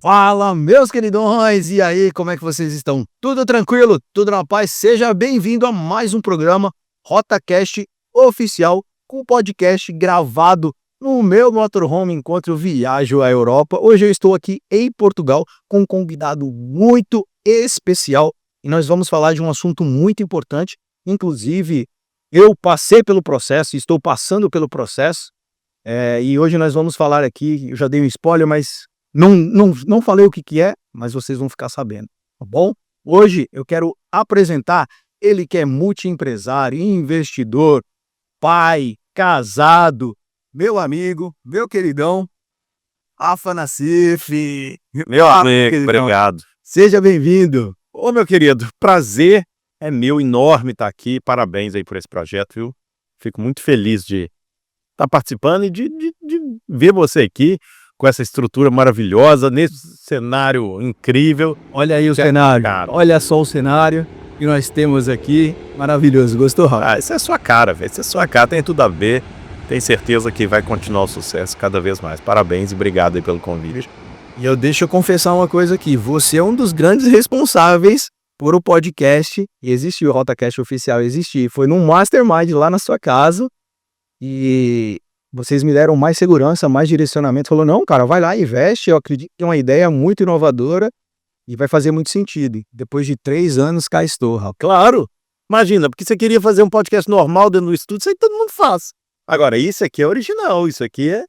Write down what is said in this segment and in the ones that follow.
Fala, meus queridões! E aí, como é que vocês estão? Tudo tranquilo? Tudo na paz? Seja bem-vindo a mais um programa RotaCast oficial, com podcast gravado no meu motorhome enquanto eu viajo à Europa. Hoje eu estou aqui em Portugal com um convidado muito especial e nós vamos falar de um assunto muito importante. Inclusive, eu passei pelo processo, estou passando pelo processo, e hoje nós vamos falar aqui, eu já dei um spoiler, mas não falei o que é, mas vocês vão ficar sabendo, tá bom? Hoje eu quero apresentar ele que é multiempresário, investidor, pai, casado, meu amigo, meu queridão, Rafa Nassif. Meu amigo, obrigado. Seja bem-vindo. Ô, meu querido, prazer é meu, enorme estar aqui. Parabéns aí por esse projeto, viu? Fico muito feliz de estar participando e de ver você aqui com essa estrutura maravilhosa, nesse cenário incrível. Olha aí o cenário, cara. Olha só o cenário que nós temos aqui, maravilhoso. Gostou, Rafa? Isso é sua cara, velho, isso é sua cara, tem tudo a ver. Tenho certeza que vai continuar o sucesso cada vez mais. Parabéns e obrigado aí pelo convite. E deixa eu confessar uma coisa aqui, você é um dos grandes responsáveis por o podcast, e existiu o RotaCast oficial, foi num mastermind lá na sua casa, e vocês me deram mais segurança, mais direcionamento, falou, não, cara, vai lá, investe, eu acredito que é uma ideia muito inovadora e vai fazer muito sentido. Depois de 3 anos, cá estou, Rafa. Claro, imagina, porque você queria fazer um podcast normal dentro do estúdio, isso aí todo mundo faz. Agora, isso aqui é original, isso aqui é...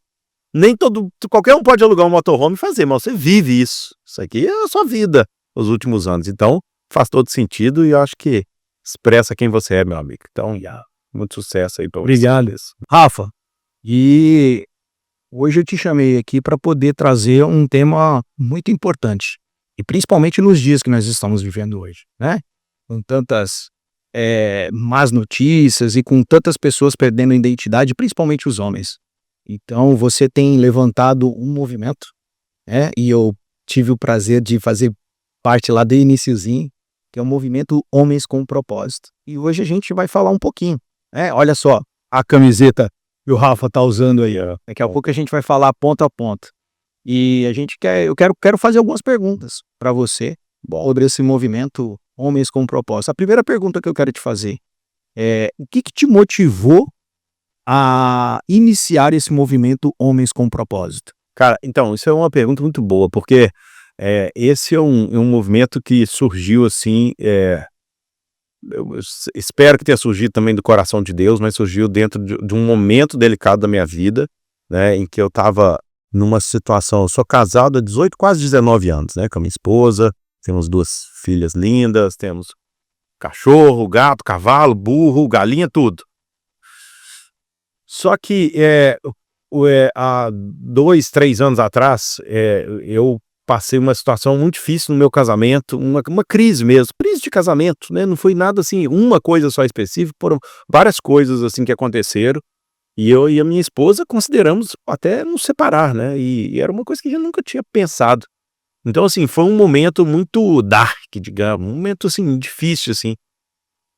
Qualquer um pode alugar um motorhome e fazer, mas você vive isso. Isso aqui é a sua vida, os últimos anos. Então, faz todo sentido e eu acho que expressa quem você é, meu amigo. Então, muito sucesso aí pra você. Obrigado. Rafa, e hoje eu te chamei aqui para poder trazer um tema muito importante, e principalmente nos dias que nós estamos vivendo hoje, né? Com tantas más notícias e com tantas pessoas perdendo a identidade, principalmente os homens. Então você tem levantado um movimento, né? E eu tive o prazer de fazer parte lá do iniciozinho, que é o movimento Homens com Propósito. E hoje a gente vai falar um pouquinho, né? Olha só a camiseta que o Rafa tá usando aí. Daqui a pouco a gente vai falar ponto a ponto. E eu quero fazer algumas perguntas para você sobre esse movimento Homens com Propósito. A primeira pergunta que eu quero te fazer é: o que te motivou a iniciar esse movimento Homens com Propósito? Cara, então, isso é uma pergunta muito boa, porque esse é um movimento que surgiu assim, eu espero que tenha surgido também do coração de Deus, mas surgiu dentro de um momento delicado da minha vida, né, em que eu estava numa situação, eu sou casado há 18, quase 19 anos, né, com a minha esposa, temos 2 filhas lindas, temos cachorro, gato, cavalo, burro, galinha, tudo. Só que há 2, 3 anos atrás, eu passei uma situação muito difícil no meu casamento, uma crise mesmo, crise de casamento, né? Não foi nada assim, uma coisa só específica, foram várias coisas assim que aconteceram, e eu e a minha esposa consideramos até nos separar, né? E era uma coisa que a gente nunca tinha pensado. Então assim, foi um momento muito dark, digamos, um momento assim, difícil assim,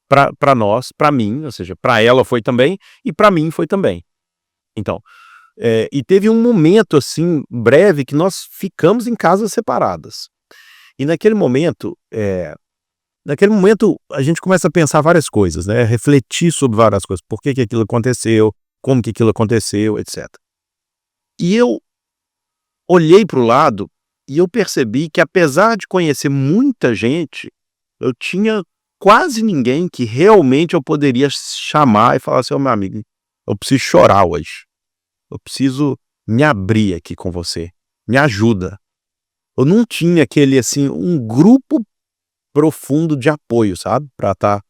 para nós, para mim, ou seja, para ela foi também, e para mim foi também. Então, e teve um momento assim, breve, que nós ficamos em casas separadas. E naquele momento a gente começa a pensar várias coisas, né? Refletir sobre várias coisas. Por que aquilo aconteceu, como que aquilo aconteceu, etc. E eu olhei para o lado e eu percebi que, apesar de conhecer muita gente, eu tinha quase ninguém que realmente eu poderia chamar e falar assim, meu amigo, eu preciso chorar hoje. Eu preciso me abrir aqui com você. Me ajuda. Eu não tinha aquele, assim, um grupo profundo de apoio, sabe? Para estar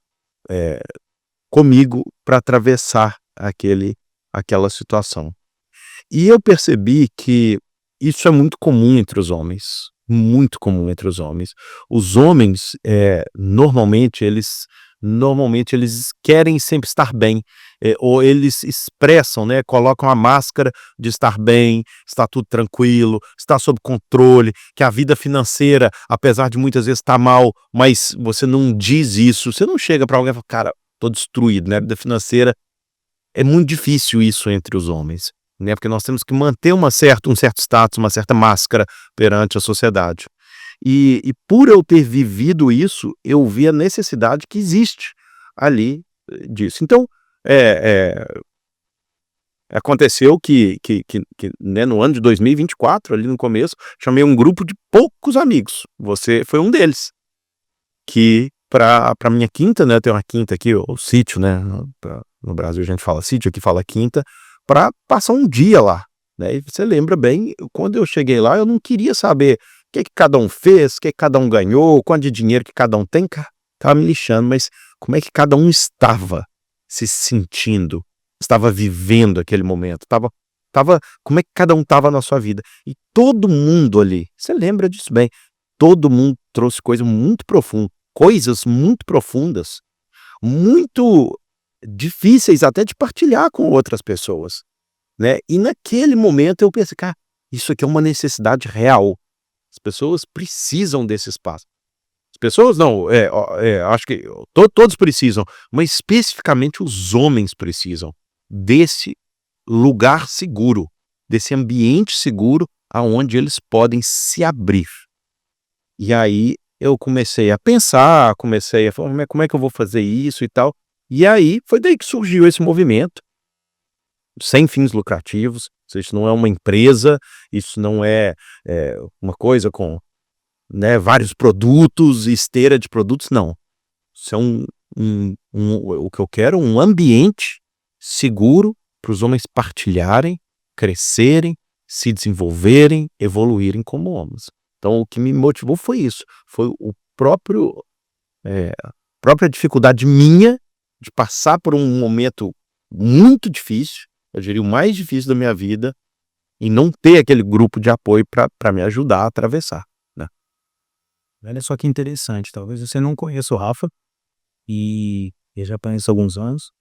comigo, para atravessar aquela situação. E eu percebi que isso é muito comum entre os homens. Muito comum entre os homens. Os homens, normalmente, eles normalmente eles querem sempre estar bem, ou eles expressam, né, colocam a máscara de estar bem, está tudo tranquilo, está sob controle, que a vida financeira, apesar de muitas vezes estar mal, mas você não diz isso, você não chega para alguém e fala: "Cara, tô destruído, né, a vida financeira". É muito difícil isso entre os homens, né, porque nós temos que manter um certo status, uma certa máscara perante a sociedade. E por eu ter vivido isso, eu vi a necessidade que existe ali, disso. Então, eh aconteceu que, né, no ano de 2024, ali no começo, chamei um grupo de poucos amigos, você foi um deles, que pra minha quinta, né, eu tenho uma quinta aqui, o sítio, né, no Brasil a gente fala sítio, aqui fala quinta, pra passar um dia lá, né, e você lembra bem, quando eu cheguei lá, eu não queria saber o que cada um fez, o que cada um ganhou, quanto de dinheiro que cada um tem, cara, estava me lixando, mas como é que cada um estava se sentindo, estava vivendo aquele momento, como é que cada um estava na sua vida. E todo mundo ali, você lembra disso bem, todo mundo trouxe coisas muito profundas, muito difíceis até de partilhar com outras pessoas, né. E naquele momento eu pensei: "Cara, isso aqui é uma necessidade real, as pessoas precisam desse espaço". As pessoas não, acho que todos precisam, mas especificamente os homens precisam desse lugar seguro, desse ambiente seguro aonde eles podem se abrir. E aí eu comecei a pensar, comecei a falar: como é que eu vou fazer isso e tal?". E aí foi daí que surgiu esse movimento, sem fins lucrativos, isso não é uma empresa, isso não é, uma coisa com, né, vários produtos, esteira de produtos, não. Isso é o que eu quero, um ambiente seguro para os homens partilharem, crescerem, se desenvolverem, evoluírem como homens. Então o que me motivou foi isso, foi o próprio, a própria dificuldade minha de passar por um momento muito difícil, eu diria o mais difícil da minha vida, e não ter aquele grupo de apoio para me ajudar a atravessar, né. Olha só que interessante, talvez você não conheça o Rafa, e eu já conheço há alguns anos,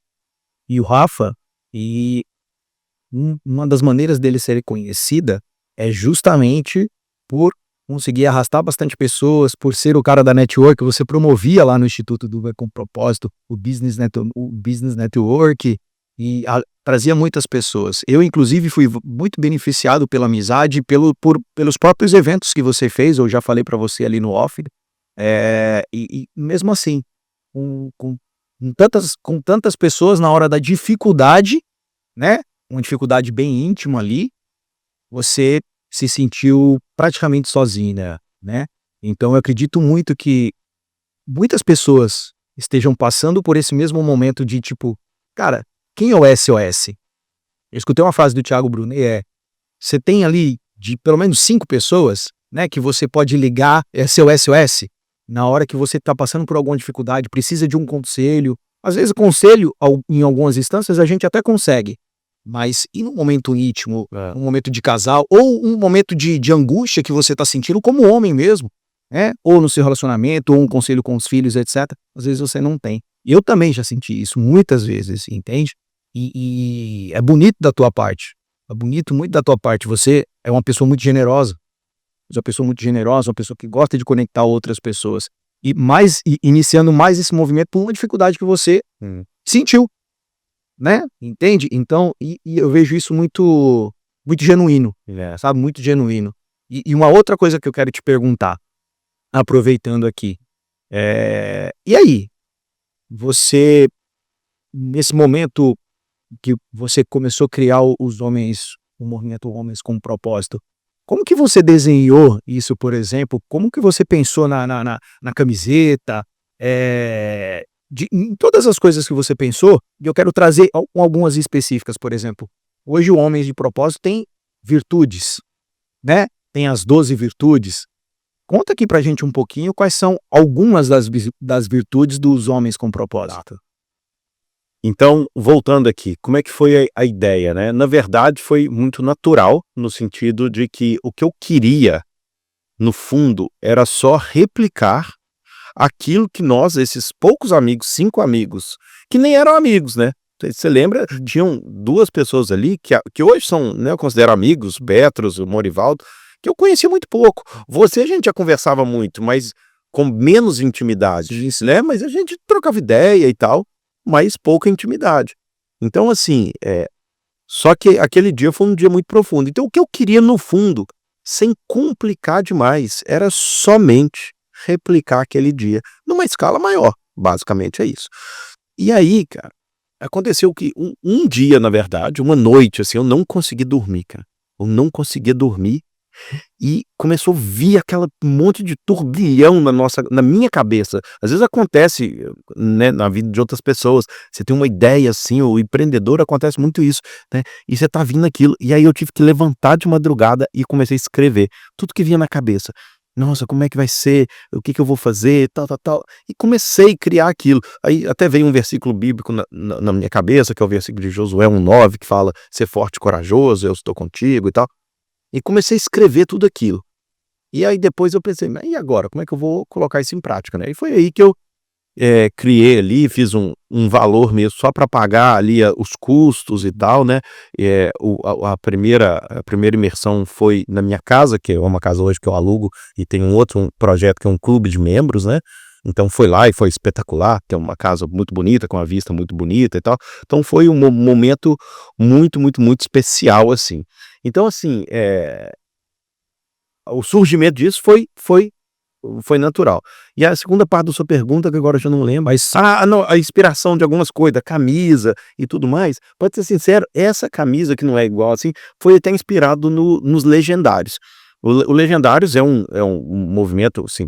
e o Rafa, e uma das maneiras dele ser conhecida é justamente por conseguir arrastar bastante pessoas, por ser o cara da network, você promovia lá no Instituto do Uber com Propósito, o business network, e trazia muitas pessoas. Eu inclusive fui muito beneficiado pela amizade, pelos próprios eventos que você fez, eu já falei para você ali no off, e mesmo assim, com tantas pessoas na hora da dificuldade, né, uma dificuldade bem íntima ali, você se sentiu praticamente sozinha, né. Então eu acredito muito que muitas pessoas estejam passando por esse mesmo momento de tipo: "Cara, quem é o SOS?". Eu escutei uma frase do Thiago Brunet, você tem ali de pelo menos 5 pessoas, né, que você pode ligar, é seu SOS, na hora que você está passando por alguma dificuldade, precisa de um conselho. Às vezes conselho, em algumas instâncias, a gente até consegue, mas e num momento íntimo, É. um momento de casal, ou um momento de angústia que você está sentindo como homem mesmo, né, ou no seu relacionamento, ou um conselho com os filhos, etcétera, às vezes você não tem. E eu também já senti isso muitas vezes, entende? E é bonito da tua parte, é bonito muito da tua parte, você é uma pessoa muito generosa, uma pessoa muito generosa, uma pessoa que gosta de conectar outras pessoas, iniciando mais esse movimento por uma dificuldade que você sentiu, né, entende? Então, eu vejo isso muito genuíno, É. sabe, muito genuíno. E uma outra coisa que eu quero te perguntar, aproveitando aqui, e aí, você, nesse momento que você começou a criar o movimento Homens com Propósito, como que você desenhou isso, por exemplo? Como que você pensou na camiseta? Em todas as coisas que você pensou, e eu quero trazer algumas específicas, por exemplo, hoje o Homens de Propósito tem virtudes, né, tem as 12 virtudes. Conta aqui pra gente um pouquinho quais são algumas das virtudes dos Homens com Propósito. Então, voltando aqui, como é que foi a ideia, né? Na verdade, foi muito natural, no sentido de que o que eu queria, no fundo, era só replicar aquilo que nós, esses poucos amigos, 5 amigos, que nem eram amigos, né? Você lembra? Tinham 2 pessoas ali que hoje são, né, eu considero amigos, Petros, o Morivaldo, que eu conhecia muito pouco. Você a gente já conversava muito, mas com menos intimidade, né? Mas a gente trocava ideia e tal, mas pouca intimidade. Então, assim, só que aquele dia foi um dia muito profundo. Então, o que eu queria, no fundo, sem complicar demais, era somente replicar aquele dia numa escala maior. Basicamente é isso. E aí, cara, aconteceu que um dia, na verdade, uma noite, assim, eu não consegui dormir, cara. Eu não conseguia dormir e começou a vir aquela monte de turbilhão na minha cabeça. Às vezes acontece, né, na vida de outras pessoas. Você tem uma ideia assim, o empreendedor acontece muito isso, né? E você tá vindo aquilo. E aí eu tive que levantar de madrugada e comecei a escrever tudo que vinha na cabeça. Nossa, como é que vai ser? O que que eu vou fazer? Tal, tal, tal. E comecei a criar aquilo. Aí até veio um versículo bíblico na minha cabeça, que é o versículo de Josué 1:9, que fala: ser forte e corajoso, eu estou contigo e tal. E comecei a escrever tudo aquilo. E aí depois eu pensei: "Mas e agora? Como é que eu vou colocar isso em prática, né?" E foi aí que eu, criei ali, fiz um valor mesmo só para pagar ali os custos e tal, né. A primeira imersão foi na minha casa, que é uma casa hoje que eu alugo, e tem um projeto que é um clube de membros, né. Então foi lá e foi espetacular, tem uma casa muito bonita, com uma vista muito bonita e tal. Então foi um momento muito, muito, muito especial, assim. Então assim, o surgimento disso foi natural. E a segunda parte da sua pergunta, que agora eu já não lembro, Mas não, a inspiração de algumas coisas, da camisa e tudo mais, pode ser sincero, essa camisa que não é igual assim, foi até inspirado nos Legendários. O Legendários é um movimento, assim,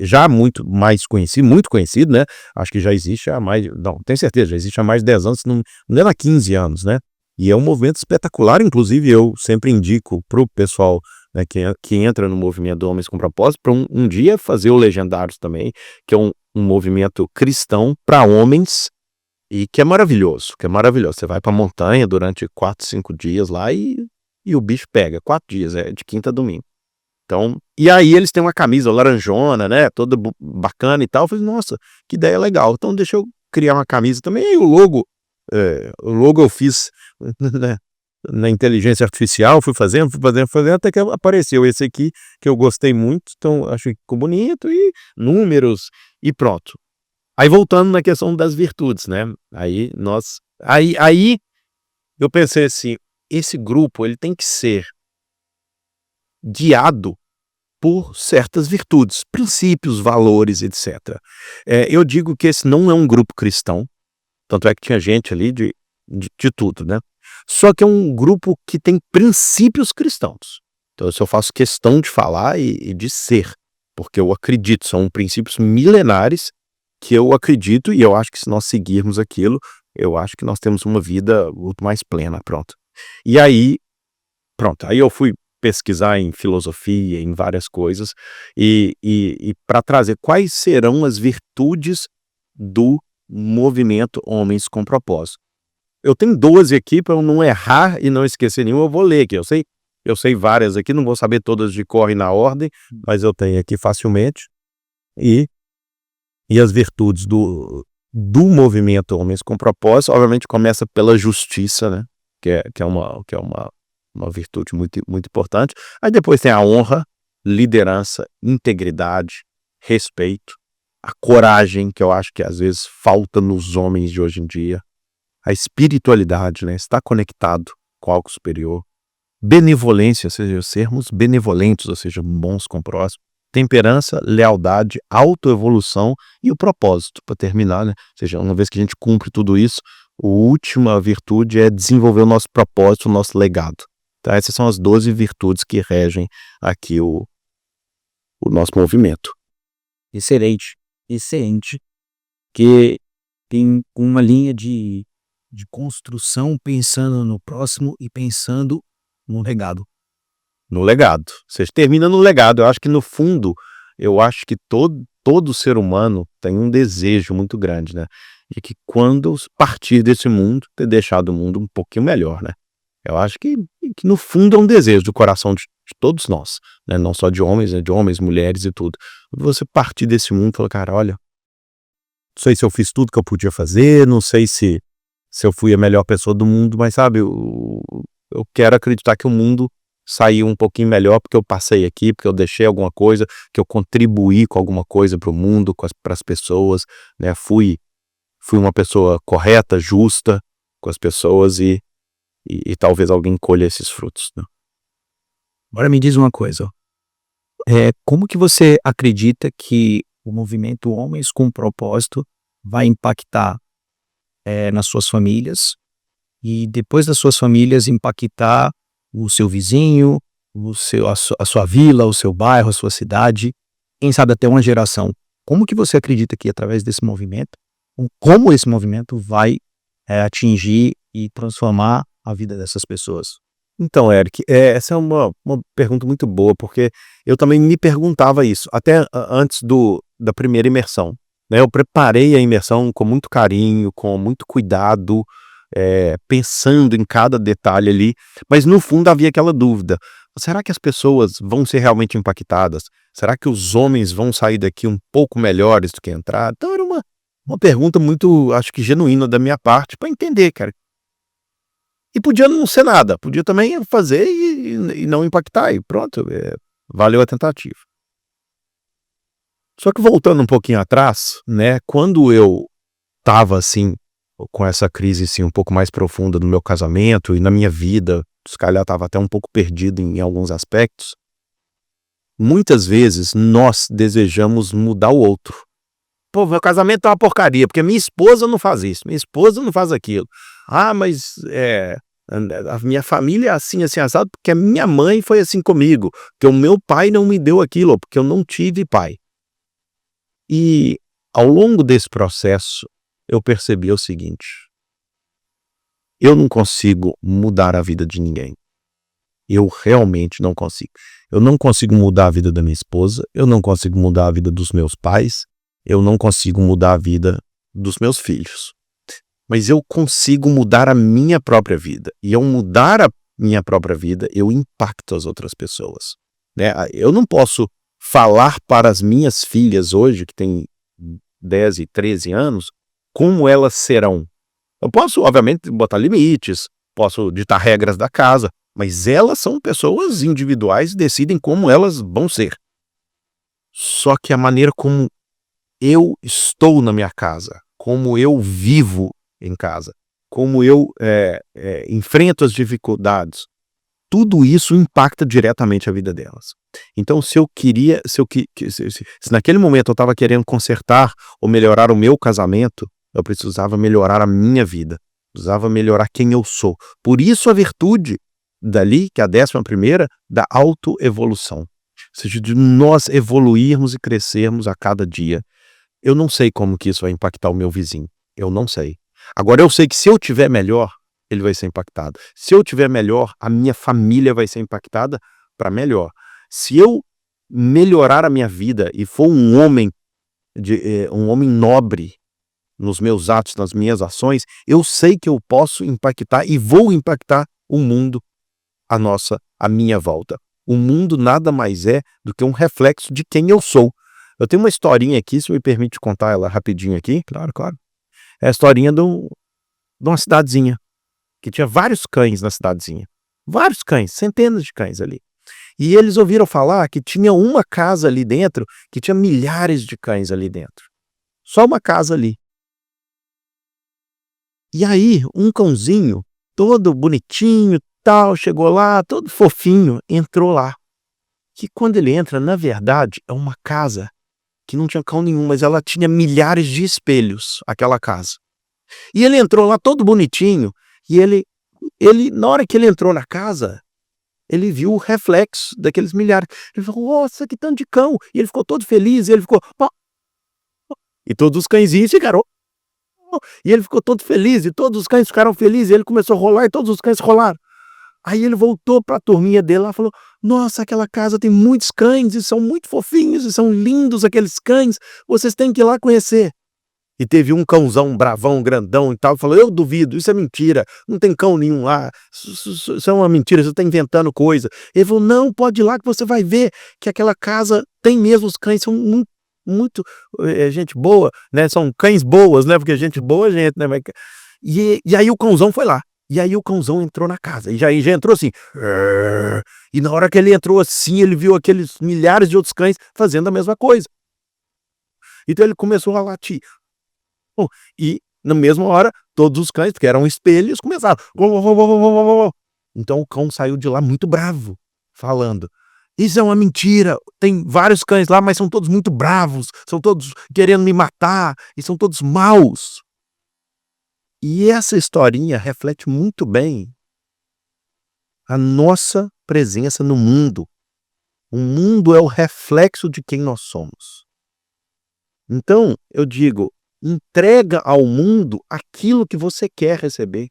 já muito mais conhecido, muito conhecido, né, acho que já existe há mais, não, tenho certeza, já existe há mais de 10 anos, não é há 15 anos, né, e é um movimento espetacular, inclusive eu sempre indico pro pessoal, né, que entra no movimento Homens com Propósito, para um dia fazer o Legendários também, que é um movimento cristão para homens e que é maravilhoso, que é maravilhoso. Você vai para a montanha durante 4, 5 dias lá e o bicho pega. 4 dias, de quinta a domingo. Então, e aí eles têm uma camisa laranjona, né, toda bacana e tal. Eu falei: "Nossa, que ideia legal. Então deixa eu criar uma camisa também." E o logo eu fiz, né, na inteligência artificial, fui fazendo, até que apareceu esse aqui, que eu gostei muito, então achei que ficou bonito, e números, e pronto. Aí voltando na questão das virtudes, né, aí eu pensei assim: esse grupo ele tem que ser guiado por certas virtudes, princípios, valores, etc. Eu digo que esse não é um grupo cristão, tanto é que tinha gente ali de tudo, né. Só que é um grupo que tem princípios cristãos. Então isso eu faço questão de falar e de ser, porque eu acredito, são princípios milenares que eu acredito, e eu acho que se nós seguirmos aquilo, eu acho que nós temos uma vida muito mais plena, pronto. E aí, pronto, aí eu fui pesquisar em filosofia, em várias coisas, e para trazer quais serão as virtudes do movimento Homens com Propósito. Eu tenho 12 aqui, para eu não errar e não esquecer nenhuma, eu vou ler aqui. Eu sei várias aqui, não vou saber todas de cor e na ordem, mas eu tenho aqui facilmente. E as virtudes do movimento Homens com Propósito, obviamente começa pela justiça, né? Que é uma virtude muito, muito importante. Aí depois tem a honra, liderança, integridade, respeito, a coragem, que eu acho que às vezes falta nos homens de hoje em dia, a espiritualidade, né? Estar conectado com algo superior, benevolência, ou seja, sermos benevolentes, ou seja, bons com o próximo, temperança, lealdade, autoevolução e o propósito, para terminar, né? Ou seja, uma vez que a gente cumpre tudo isso, a última virtude é desenvolver o nosso propósito, o nosso legado. Tá? Essas são as 12 virtudes que regem aqui o nosso movimento. excelente, excelente, que tem uma linha de construção pensando no próximo e pensando no legado. No legado. Você termina no legado. Eu acho que no fundo, eu acho que todo ser humano tem um desejo muito grande, né? De que quando partir desse mundo, ter deixado o mundo um pouquinho melhor, né? Eu acho que no fundo é um desejo do coração de todos nós, né? Não só de homens, né? De homens, mulheres e tudo. Você partir desse mundo e falar, cara, olha, não sei se eu fiz tudo que eu podia fazer, não sei se eu fui a melhor pessoa do mundo, mas sabe, eu quero acreditar que o mundo saiu um pouquinho melhor porque eu passei aqui, porque eu deixei alguma coisa, que eu contribuí com alguma coisa para o mundo, para as pessoas, né? Fui uma pessoa correta, justa com as pessoas e talvez alguém colha esses frutos, né? Agora me diz uma coisa, como que você acredita que o movimento Homens com Propósito vai impactar, nas suas famílias e depois das suas famílias impactar o seu vizinho, a sua vila, o seu bairro, a sua cidade, quem sabe até uma geração. Como que você acredita que através desse movimento, como esse movimento vai, atingir e transformar a vida dessas pessoas? Então, Eric, essa é uma pergunta muito boa, porque eu também me perguntava isso, até antes da primeira imersão, né? Eu preparei a imersão com muito carinho, com muito cuidado, pensando em cada detalhe ali, mas no fundo havia aquela dúvida, será que as pessoas vão ser realmente impactadas? Será que os homens vão sair daqui um pouco melhores do que entraram? Então era uma pergunta muito, acho que genuína da minha parte, para entender, cara. E podia não ser nada, podia também fazer e não impactar, e pronto, valeu a tentativa. Só que voltando um pouquinho atrás, né, quando eu estava assim, com essa crise assim, um pouco mais profunda no meu casamento e na minha vida, se calhar estava até um pouco perdido em alguns aspectos, muitas vezes nós desejamos mudar o outro. Pô, meu casamento é uma porcaria, porque minha esposa não faz isso, minha esposa não faz aquilo. Ah, mas a minha família é assim, assim, assado, porque a minha mãe foi assim comigo, porque o meu pai não me deu aquilo, porque eu não tive pai. E ao longo desse processo, eu percebi o seguinte, eu não consigo mudar a vida de ninguém. Eu realmente não consigo. Eu não consigo mudar a vida da minha esposa, eu não consigo mudar a vida dos meus pais, eu não consigo mudar a vida dos meus filhos. Mas eu consigo mudar a minha própria vida. E ao mudar a minha própria vida, eu impacto as outras pessoas, né? Eu não posso falar para as minhas filhas hoje, que têm 10 e 13 anos, como elas serão. Eu posso, obviamente, botar limites, posso ditar regras da casa, mas elas são pessoas individuais e decidem como elas vão ser. Só que a maneira como eu estou na minha casa, como eu vivo em casa, como eu enfrento as dificuldades, tudo isso impacta diretamente a vida delas. Então, se naquele momento eu estava querendo consertar ou melhorar o meu casamento, eu precisava melhorar a minha vida, precisava melhorar quem eu sou. Por isso a virtude dali, que é a 11ª, da autoevolução. Ou seja, de nós evoluirmos e crescermos a cada dia. Eu não sei como que isso vai impactar o meu vizinho, eu não sei. Agora eu sei que se eu tiver melhor, ele vai ser impactado. Se eu tiver melhor, a minha família vai ser impactada para melhor. Se eu melhorar a minha vida e for um homem nobre nos meus atos, nas minhas ações, eu sei que eu posso impactar e vou impactar o mundo à minha volta. O mundo nada mais é do que um reflexo de quem eu sou. Eu tenho uma historinha aqui, se me permite contar ela rapidinho aqui. Claro, claro. É a historinha de uma cidadezinha, que tinha vários cães na cidadezinha. Vários cães, centenas de cães ali. E eles ouviram falar que tinha uma casa ali dentro, que tinha milhares de cães ali dentro. Só uma casa ali. E aí, um cãozinho, todo bonitinho, tal, chegou lá, todo fofinho, entrou lá. Que quando ele entra, na verdade, é uma casa que não tinha cão nenhum, mas ela tinha milhares de espelhos, aquela casa. E ele entrou lá todo bonitinho, e ele na hora que ele entrou na casa, ele viu o reflexo daqueles milhares. Ele falou, nossa, que tanto de cão! E ele ficou todo feliz, e ele ficou... E todos os cãezinhos ficaram... E ele ficou todo feliz, e todos os cães ficaram felizes, e ele começou a rolar, e todos os cães rolaram. Aí ele voltou para a turminha dele lá e falou, nossa, aquela casa tem muitos cães, e são muito fofinhos, e são lindos aqueles cães, vocês têm que ir lá conhecer. e teve um cãozão bravão, grandão e tal, falou, eu duvido, isso é mentira, não tem cão nenhum lá, isso é uma mentira, você está inventando coisa. Ele falou, não, pode ir lá que você vai ver que aquela casa tem mesmo, os cães são muito gente boa, né, são cães boas, né, porque gente boa é gente, né, e aí o cãozão foi lá. E aí o cãozão entrou na casa, e já entrou assim, e na hora que ele entrou assim, ele viu aqueles milhares de outros cães fazendo a mesma coisa. Então ele começou a latir. Bom, e na mesma hora, todos os cães, porque eram espelhos, começaram. Então o cão saiu de lá muito bravo, falando, isso é uma mentira, tem vários cães lá, mas são todos muito bravos, são todos querendo me matar, e são todos maus. E essa historinha reflete muito bem a nossa presença no mundo. O mundo é o reflexo de quem nós somos. Então, eu digo, entrega ao mundo aquilo que você quer receber.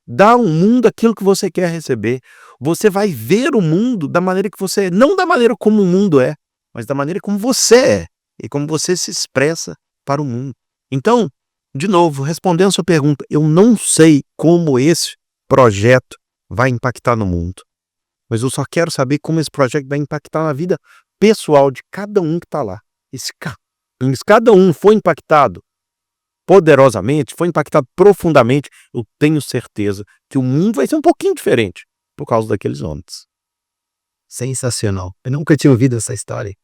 Dá ao mundo aquilo que você quer receber. Você vai ver o mundo da maneira que você é, não da maneira como o mundo é, mas da maneira como você é e como você se expressa para o mundo. Então, de novo, respondendo a sua pergunta, eu não sei como esse projeto vai impactar no mundo, mas eu só quero saber como esse projeto vai impactar na vida pessoal de cada um que está lá. Se cada um foi impactado poderosamente, foi impactado profundamente, eu tenho certeza que o mundo vai ser um pouquinho diferente por causa daqueles homens. Sensacional. Eu nunca tinha ouvido essa história.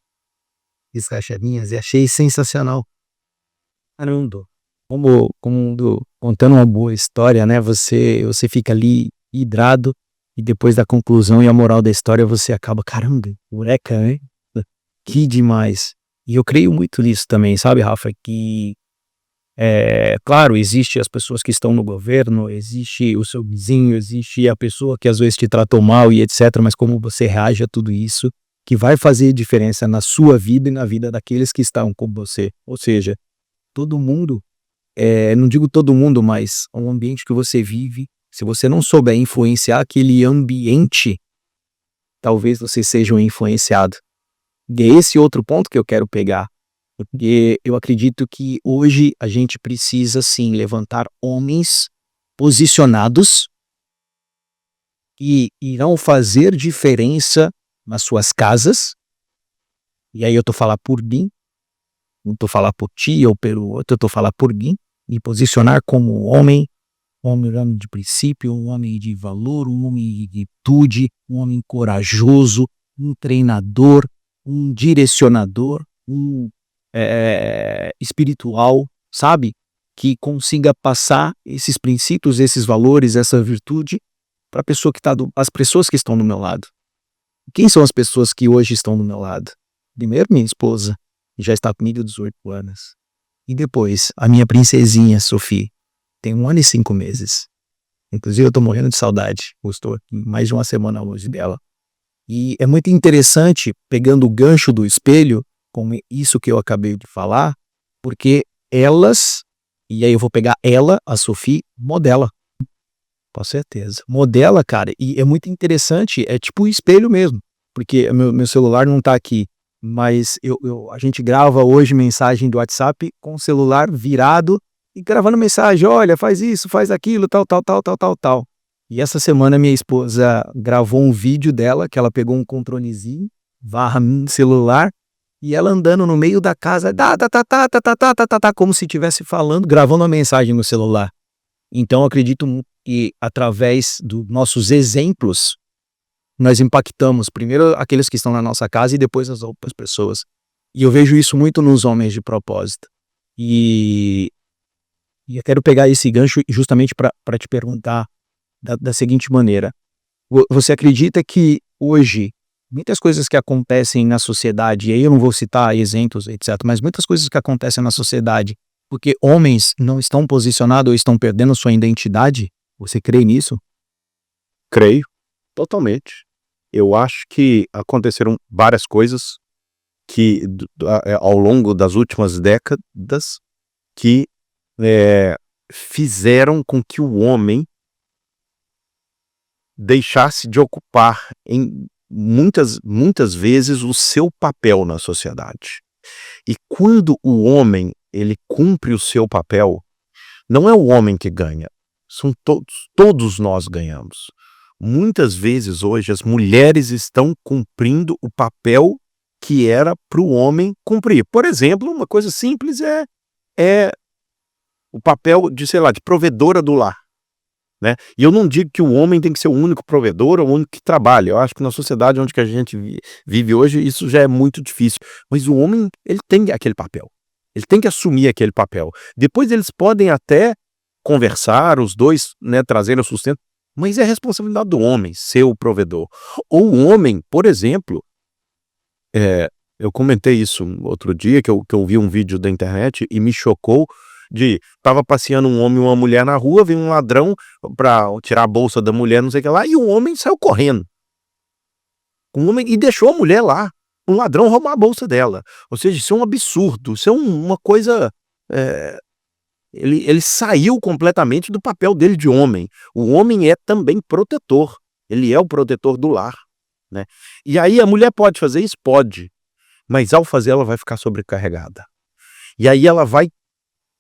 Minhas, e achei sensacional. Caramba. Contando uma boa história, né? Você fica ali hidrado e depois da conclusão e a moral da história você acaba, caramba, eureka, né? Que demais. E eu creio muito nisso também, sabe, Rafa? Que, claro, existe as pessoas que estão no governo, existe o seu vizinho, existe a pessoa que às vezes te tratou mal e etc. Mas como você reage a tudo isso, que vai fazer diferença na sua vida e na vida daqueles que estão com você. Ou seja, todo mundo, não digo todo mundo, mas o ambiente que você vive, se você não souber influenciar aquele ambiente, talvez você seja um influenciado. E é esse outro ponto que eu quero pegar, porque eu acredito que hoje a gente precisa sim levantar homens posicionados que irão fazer diferença nas suas casas, e aí eu tô falando por mim, não tô falando por ti ou pelo outro, eu tô falando por mim, me posicionar como homem de princípio, um homem de valor, um homem de atitude, um homem corajoso, um treinador, um direcionador, um espiritual, sabe? Que consiga passar esses princípios, esses valores, essa virtude para as pessoas que estão do meu lado. Quem são as pessoas que hoje estão do meu lado? Primeiro, minha esposa, que já está comigo há 18 anos. E depois, a minha princesinha, Sophie, tem 1 ano e 5 meses. Inclusive, eu estou morrendo de saudade. Eu estou aqui mais de uma semana longe dela. E é muito interessante, pegando o gancho do espelho, como isso que eu acabei de falar, porque elas, e aí eu vou pegar ela, a Sophie, modela. Com certeza. Modela, cara, e é muito interessante, é tipo o espelho mesmo, porque meu celular não tá aqui, mas a gente grava hoje mensagem do WhatsApp com o celular virado e gravando mensagem, olha, faz isso, faz aquilo, tal. E essa semana minha esposa gravou um vídeo dela, que ela pegou um controlezinho, celular, e ela andando no meio da casa, como se estivesse falando, gravando uma mensagem no celular. Então, eu acredito que através dos nossos exemplos, nós impactamos primeiro aqueles que estão na nossa casa e depois as outras pessoas. E eu vejo isso muito nos homens de propósito. E eu quero pegar esse gancho justamente para te perguntar da seguinte maneira. Você acredita que hoje, muitas coisas que acontecem na sociedade, e aí eu não vou citar exemplos, etc., mas muitas coisas que acontecem na sociedade, porque homens não estão posicionados ou estão perdendo sua identidade? Você crê nisso? Creio, totalmente. Eu acho que aconteceram várias coisas que ao longo das últimas décadas que fizeram com que o homem deixasse de ocupar em muitas vezes o seu papel na sociedade. E quando o homem ele cumpre o seu papel, não é o homem que ganha, são todos nós ganhamos. Muitas vezes hoje as mulheres estão cumprindo o papel que era para o homem cumprir. Por exemplo, uma coisa simples é o papel de, sei lá, de provedora do lar, né. E eu não digo que o homem tem que ser o único provedor ou o único que trabalha, eu acho que na sociedade onde que a gente vive hoje, isso já é muito difícil, mas o homem, ele tem aquele papel, ele tem que assumir aquele papel. Depois eles podem até conversar, os 2, né, trazerem o sustento, mas é responsabilidade do homem ser o provedor. Ou o homem, por exemplo, eu comentei isso outro dia, que eu vi um vídeo da internet e me chocou, tava passeando um homem e uma mulher na rua, veio um ladrão pra tirar a bolsa da mulher, não sei o que lá, e o homem saiu correndo. E deixou a mulher lá, um ladrão roubar a bolsa dela. Ou seja, isso é um absurdo, isso é uma coisa, eh, ele saiu completamente do papel dele de homem. O homem é também protetor, ele é o protetor do lar, né. E aí a mulher pode fazer isso? Pode, mas ao fazer ela vai ficar sobrecarregada. E aí ela vai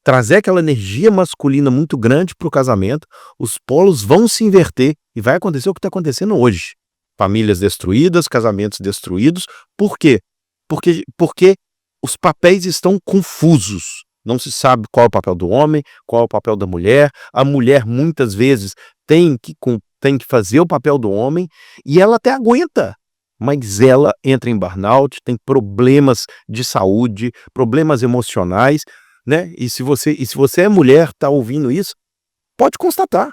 trazer aquela energia masculina muito grande para o casamento, os polos vão se inverter e vai acontecer o que está acontecendo hoje. Famílias destruídas, casamentos destruídos. Por quê? Porque os papéis estão confusos. Não se sabe qual é o papel do homem, qual é o papel da mulher. A mulher muitas vezes tem que fazer o papel do homem e ela até aguenta, mas ela entra em burnout, tem problemas de saúde, problemas emocionais, né. E se você é mulher, está ouvindo isso, pode constatar.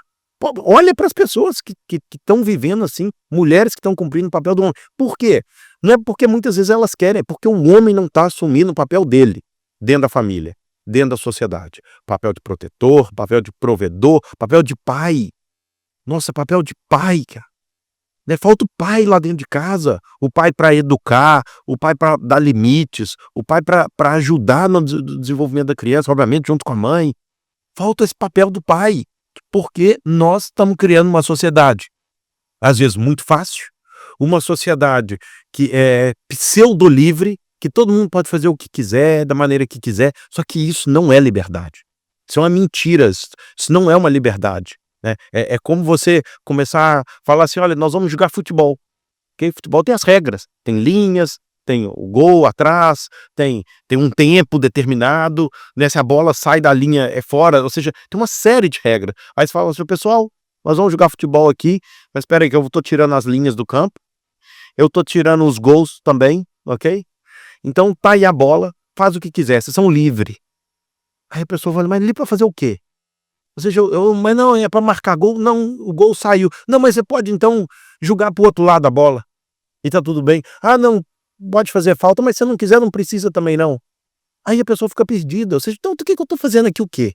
Olha para as pessoas que estão vivendo assim, mulheres que estão cumprindo o papel do homem. Por quê? Não é porque muitas vezes elas querem, é porque o homem não está assumindo o papel dele, dentro da família, dentro da sociedade. Papel de protetor, papel de provedor, papel de pai. Nossa, papel de pai, cara. Né, falta o pai lá dentro de casa, o pai para educar, o pai para dar limites, o pai para ajudar no desenvolvimento da criança, obviamente junto com a mãe. Falta esse papel do pai, porque nós estamos criando uma sociedade, às vezes muito fácil, uma sociedade que é pseudo-livre, que todo mundo pode fazer o que quiser, da maneira que quiser, só que isso não é liberdade. Isso é uma mentira, isso não é uma liberdade, né. É como você começar a falar assim: "Olha, nós vamos jogar futebol", ok? Futebol tem as regras, tem linhas, tem o gol atrás, tem um tempo determinado, né, se a bola sai da linha é fora, ou seja, tem uma série de regras. Aí você fala assim: "Pessoal, nós vamos jogar futebol aqui, mas espera aí que eu tô tirando as linhas do campo, eu tô tirando os gols também, ok? Então tá aí a bola, faz o que quiser, vocês são livre". Aí a pessoa fala: "Mas livre pra fazer o quê?". Ou seja, mas não, é para marcar gol, não, o gol saiu. Não, mas você pode então jogar para o outro lado da bola, e tá tudo bem. Ah não, pode fazer falta, mas se não quiser não precisa também não. Aí a pessoa fica perdida, ou seja, então o que que eu tô fazendo aqui o quê?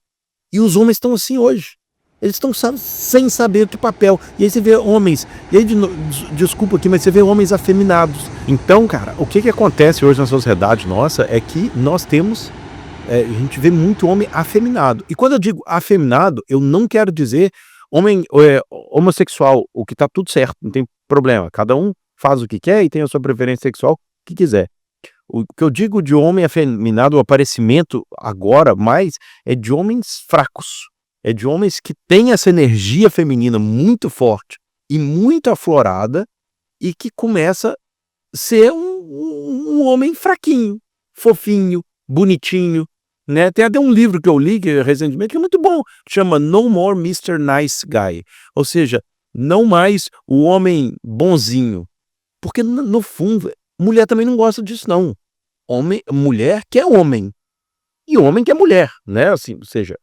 E os homens estão assim hoje, eles estão sem saber que papel, e aí você vê homens, e aí desculpa aqui, mas você vê homens afeminados. Então cara, o que que acontece hoje na sociedade nossa, é que nós temos a gente vê muito homem afeminado. E quando eu digo afeminado, eu não quero dizer homem, homossexual, o que tá tudo certo, não tem problema. Cada um faz o que quer e tem a sua preferência sexual que quiser. O que eu digo de homem afeminado, o aparecimento agora mais, é de homens fracos. É de homens que têm essa energia feminina muito forte e muito aflorada e que começa a ser um homem fraquinho, fofinho, bonitinho, né. Tem até um livro que eu li recentemente que é muito bom, chama No More Mr. Nice Guy, ou seja, não mais o homem bonzinho, porque no fundo, mulher também não gosta disso não. Mulher quer homem, e homem quer mulher, né, assim, ou seja,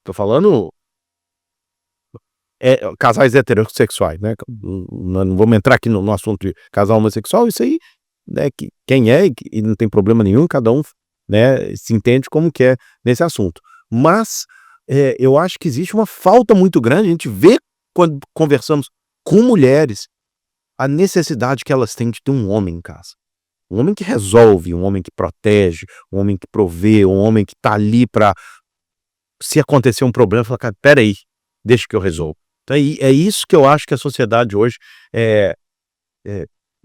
tô falando, casais heterossexuais, né, não vamos entrar aqui no assunto de casal homossexual, isso aí, né, que quem é e não tem problema nenhum, cada um, né, se entende como quer nesse assunto. Mas, eu acho que existe uma falta muito grande, a gente vê quando conversamos com mulheres, a necessidade que elas têm de ter um homem em casa. Um homem que resolve, um homem que protege, um homem que provê, um homem que tá ali para, se acontecer um problema, falar: "Cara, espera aí, deixa que eu resolvo". Então é isso que eu acho que a sociedade hoje, eh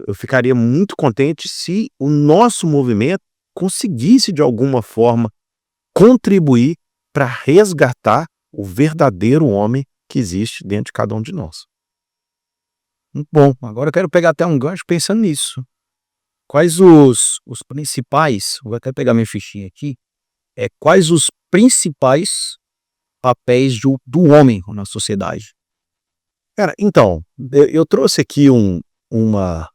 eu ficaria muito contente se o nosso movimento conseguisse de alguma forma contribuir para resgatar o verdadeiro homem que existe dentro de cada um de nós. Muito bom. Agora eu quero pegar até um gancho pensando nisso. Quais os principais, vou até pegar minha fichinha aqui, quais os principais papéis do homem na sociedade? Cara, então, eu trouxe aqui na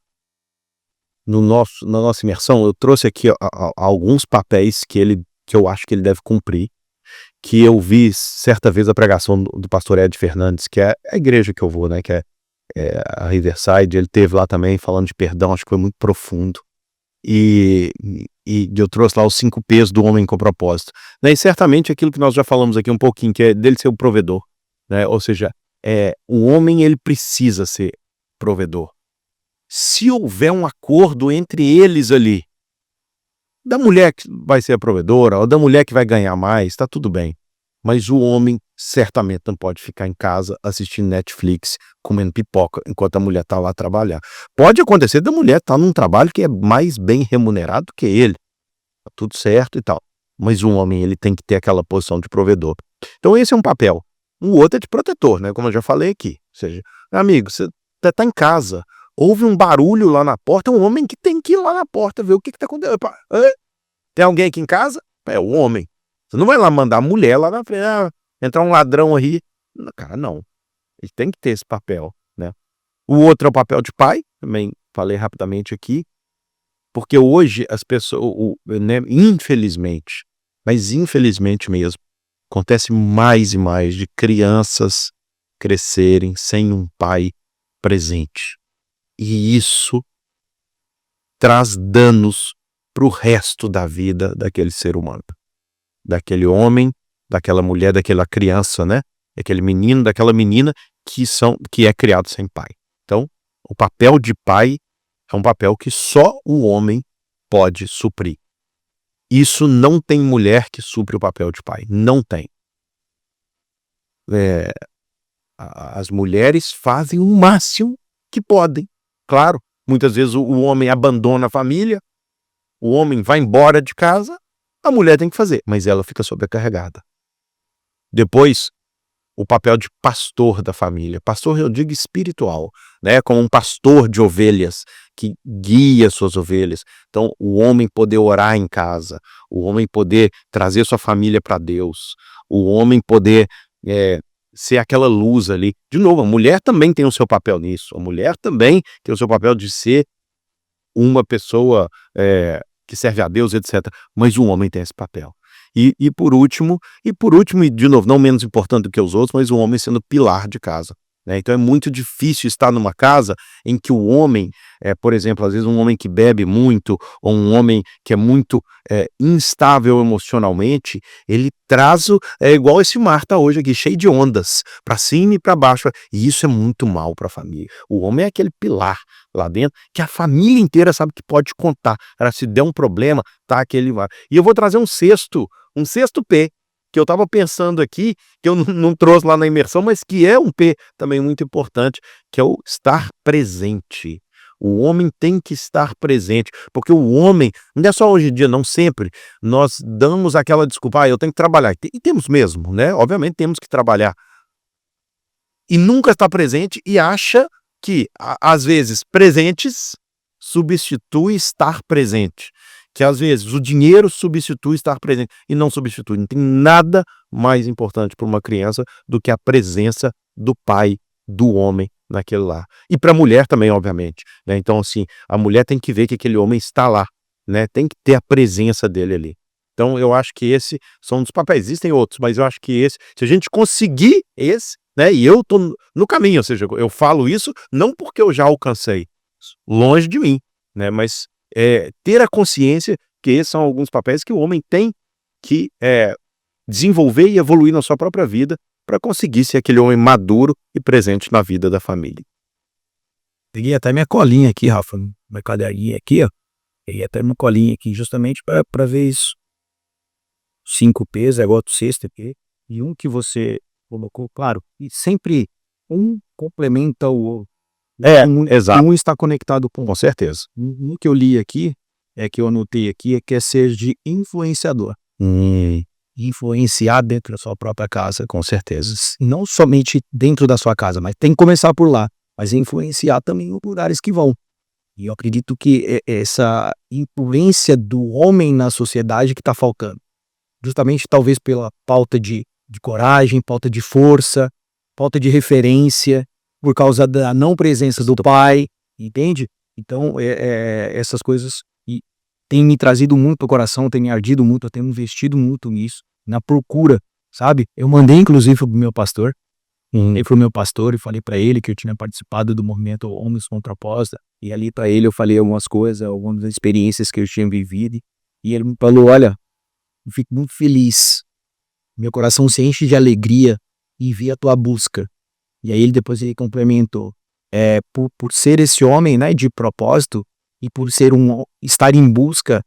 nossa imersão, eu trouxe aqui alguns papéis que eu acho que ele deve cumprir, que eu vi certa vez a pregação do pastor Ed Fernandes, que é a igreja que eu vou, né, que é a Riverside. Ele teve lá também falando de perdão, acho que foi muito profundo. E eu trouxe lá os 5 P's do homem com propósito, né? E certamente aquilo que nós já falamos aqui um pouquinho, que é dele ser o provedor, né? Ou seja, o homem, ele precisa ser provedor. Se houver um acordo entre eles ali, da mulher que vai ser a provedora, ou da mulher que vai ganhar mais, tá tudo bem. Mas o homem certamente não pode ficar em casa assistindo Netflix, comendo pipoca, enquanto a mulher tá lá trabalhar. Pode acontecer da mulher estar num trabalho que é mais bem remunerado que ele. Tá tudo certo e tal. Mas o homem, ele tem que ter aquela posição de provedor. Então esse é um papel. O outro é de protetor, né? Como eu já falei aqui. Ou seja, amigo, você tá em casa, houve um barulho lá na porta, é um homem que tem que ir lá na porta ver o que tá acontecendo. Tem alguém aqui em casa? É o homem. Você não vai lá mandar a mulher lá na frente, entrar um ladrão aí. Cara, não. Ele tem que ter esse papel, né? O outro é o papel de pai, também falei rapidamente aqui, porque hoje as pessoas, né, infelizmente, mas infelizmente mesmo, acontece mais e mais de crianças crescerem sem um pai presente. E isso traz danos para o resto da vida daquele ser humano. Daquele homem, daquela mulher, daquela criança, né? Daquele menino, daquela menina que é criado sem pai. Então, o papel de pai é um papel que só o homem pode suprir. Isso não tem mulher que supre o papel de pai. Não tem. As mulheres fazem o máximo que podem. Claro, muitas vezes o homem abandona a família, o homem vai embora de casa, a mulher tem que fazer, mas ela fica sobrecarregada. Depois, o papel de pastor da família. Pastor, eu digo espiritual, né? Como um pastor de ovelhas que guia suas ovelhas. Então, o homem poder orar em casa, o homem poder trazer sua família para Deus, o homem poder ser aquela luz ali. De novo, a mulher também tem o seu papel nisso. A mulher também tem o seu papel de ser uma pessoa que serve a Deus, etc. Mas o homem tem esse papel. E por último, e de novo, não menos importante do que os outros, mas o homem sendo pilar de casa, né? Então é muito difícil estar numa casa em que o homem, por exemplo, às vezes um homem que bebe muito, ou um homem que é muito instável emocionalmente, ele traz, igual esse mar tá hoje aqui, cheio de ondas, para cima e para baixo, e isso é muito mal para a família. O homem é aquele pilar lá dentro, que a família inteira sabe que pode contar. Cara, se der um problema, tá aquele mar. E eu vou trazer um sexto P, que eu estava pensando aqui, que eu não trouxe lá na imersão, mas que é um P também muito importante, que é o estar presente. O homem tem que estar presente, porque o homem, não é só hoje em dia, não sempre, nós damos aquela desculpa, eu tenho que trabalhar. E temos mesmo, né? Obviamente temos que trabalhar. E nunca está presente e acha que, às vezes, presentes substitui estar presente. Que, às vezes, o dinheiro substitui estar presente. E não substitui. Não tem nada mais importante para uma criança do que a presença do pai, do homem naquele lar. E para a mulher também, obviamente, né? Então, assim, a mulher tem que ver que aquele homem está lá, né? Tem que ter a presença dele ali. Então, eu acho que esse são um dos papéis. Existem outros, mas eu acho que esse, se a gente conseguir esse, né? E eu tô no caminho, ou seja, eu falo isso não porque eu já alcancei, longe de mim, né? Mas ter a consciência que esses são alguns papéis que o homem tem que desenvolver e evoluir na sua própria vida para conseguir ser aquele homem maduro e presente na vida da família. Peguei até minha colinha aqui, Rafa, minha caderninha aqui, ó. Peguei até uma colinha aqui justamente para ver isso. 5 P's é igual ao sexto aqui. E um que você colocou, claro, e sempre um complementa o outro. Exato. Um está conectado com Com certeza. um que eu li aqui, que eu anotei aqui, que é ser de influenciador. influenciar dentro da sua própria casa, com certeza. Não somente dentro da sua casa, mas tem que começar por lá, mas influenciar também os lugares que vão. E eu acredito que essa influência do homem na sociedade que está faltando. Justamente talvez pela falta de coragem, falta de força, falta de referência, por causa da não presença do pai, entende? Então, essas coisas têm me trazido muito ao coração, têm me ardido muito, eu tenho investido muito nisso, na procura, sabe? Eu mandei inclusive pro meu pastor, e falei para ele que eu tinha participado do movimento Homens contra a Aposta, e ali para ele eu falei algumas coisas, algumas experiências que eu tinha vivido, e ele me falou, olha, eu fico muito feliz, meu coração se enche de alegria em ver a tua busca. E aí depois ele complementou, por ser esse homem, né, de propósito, e por estar em busca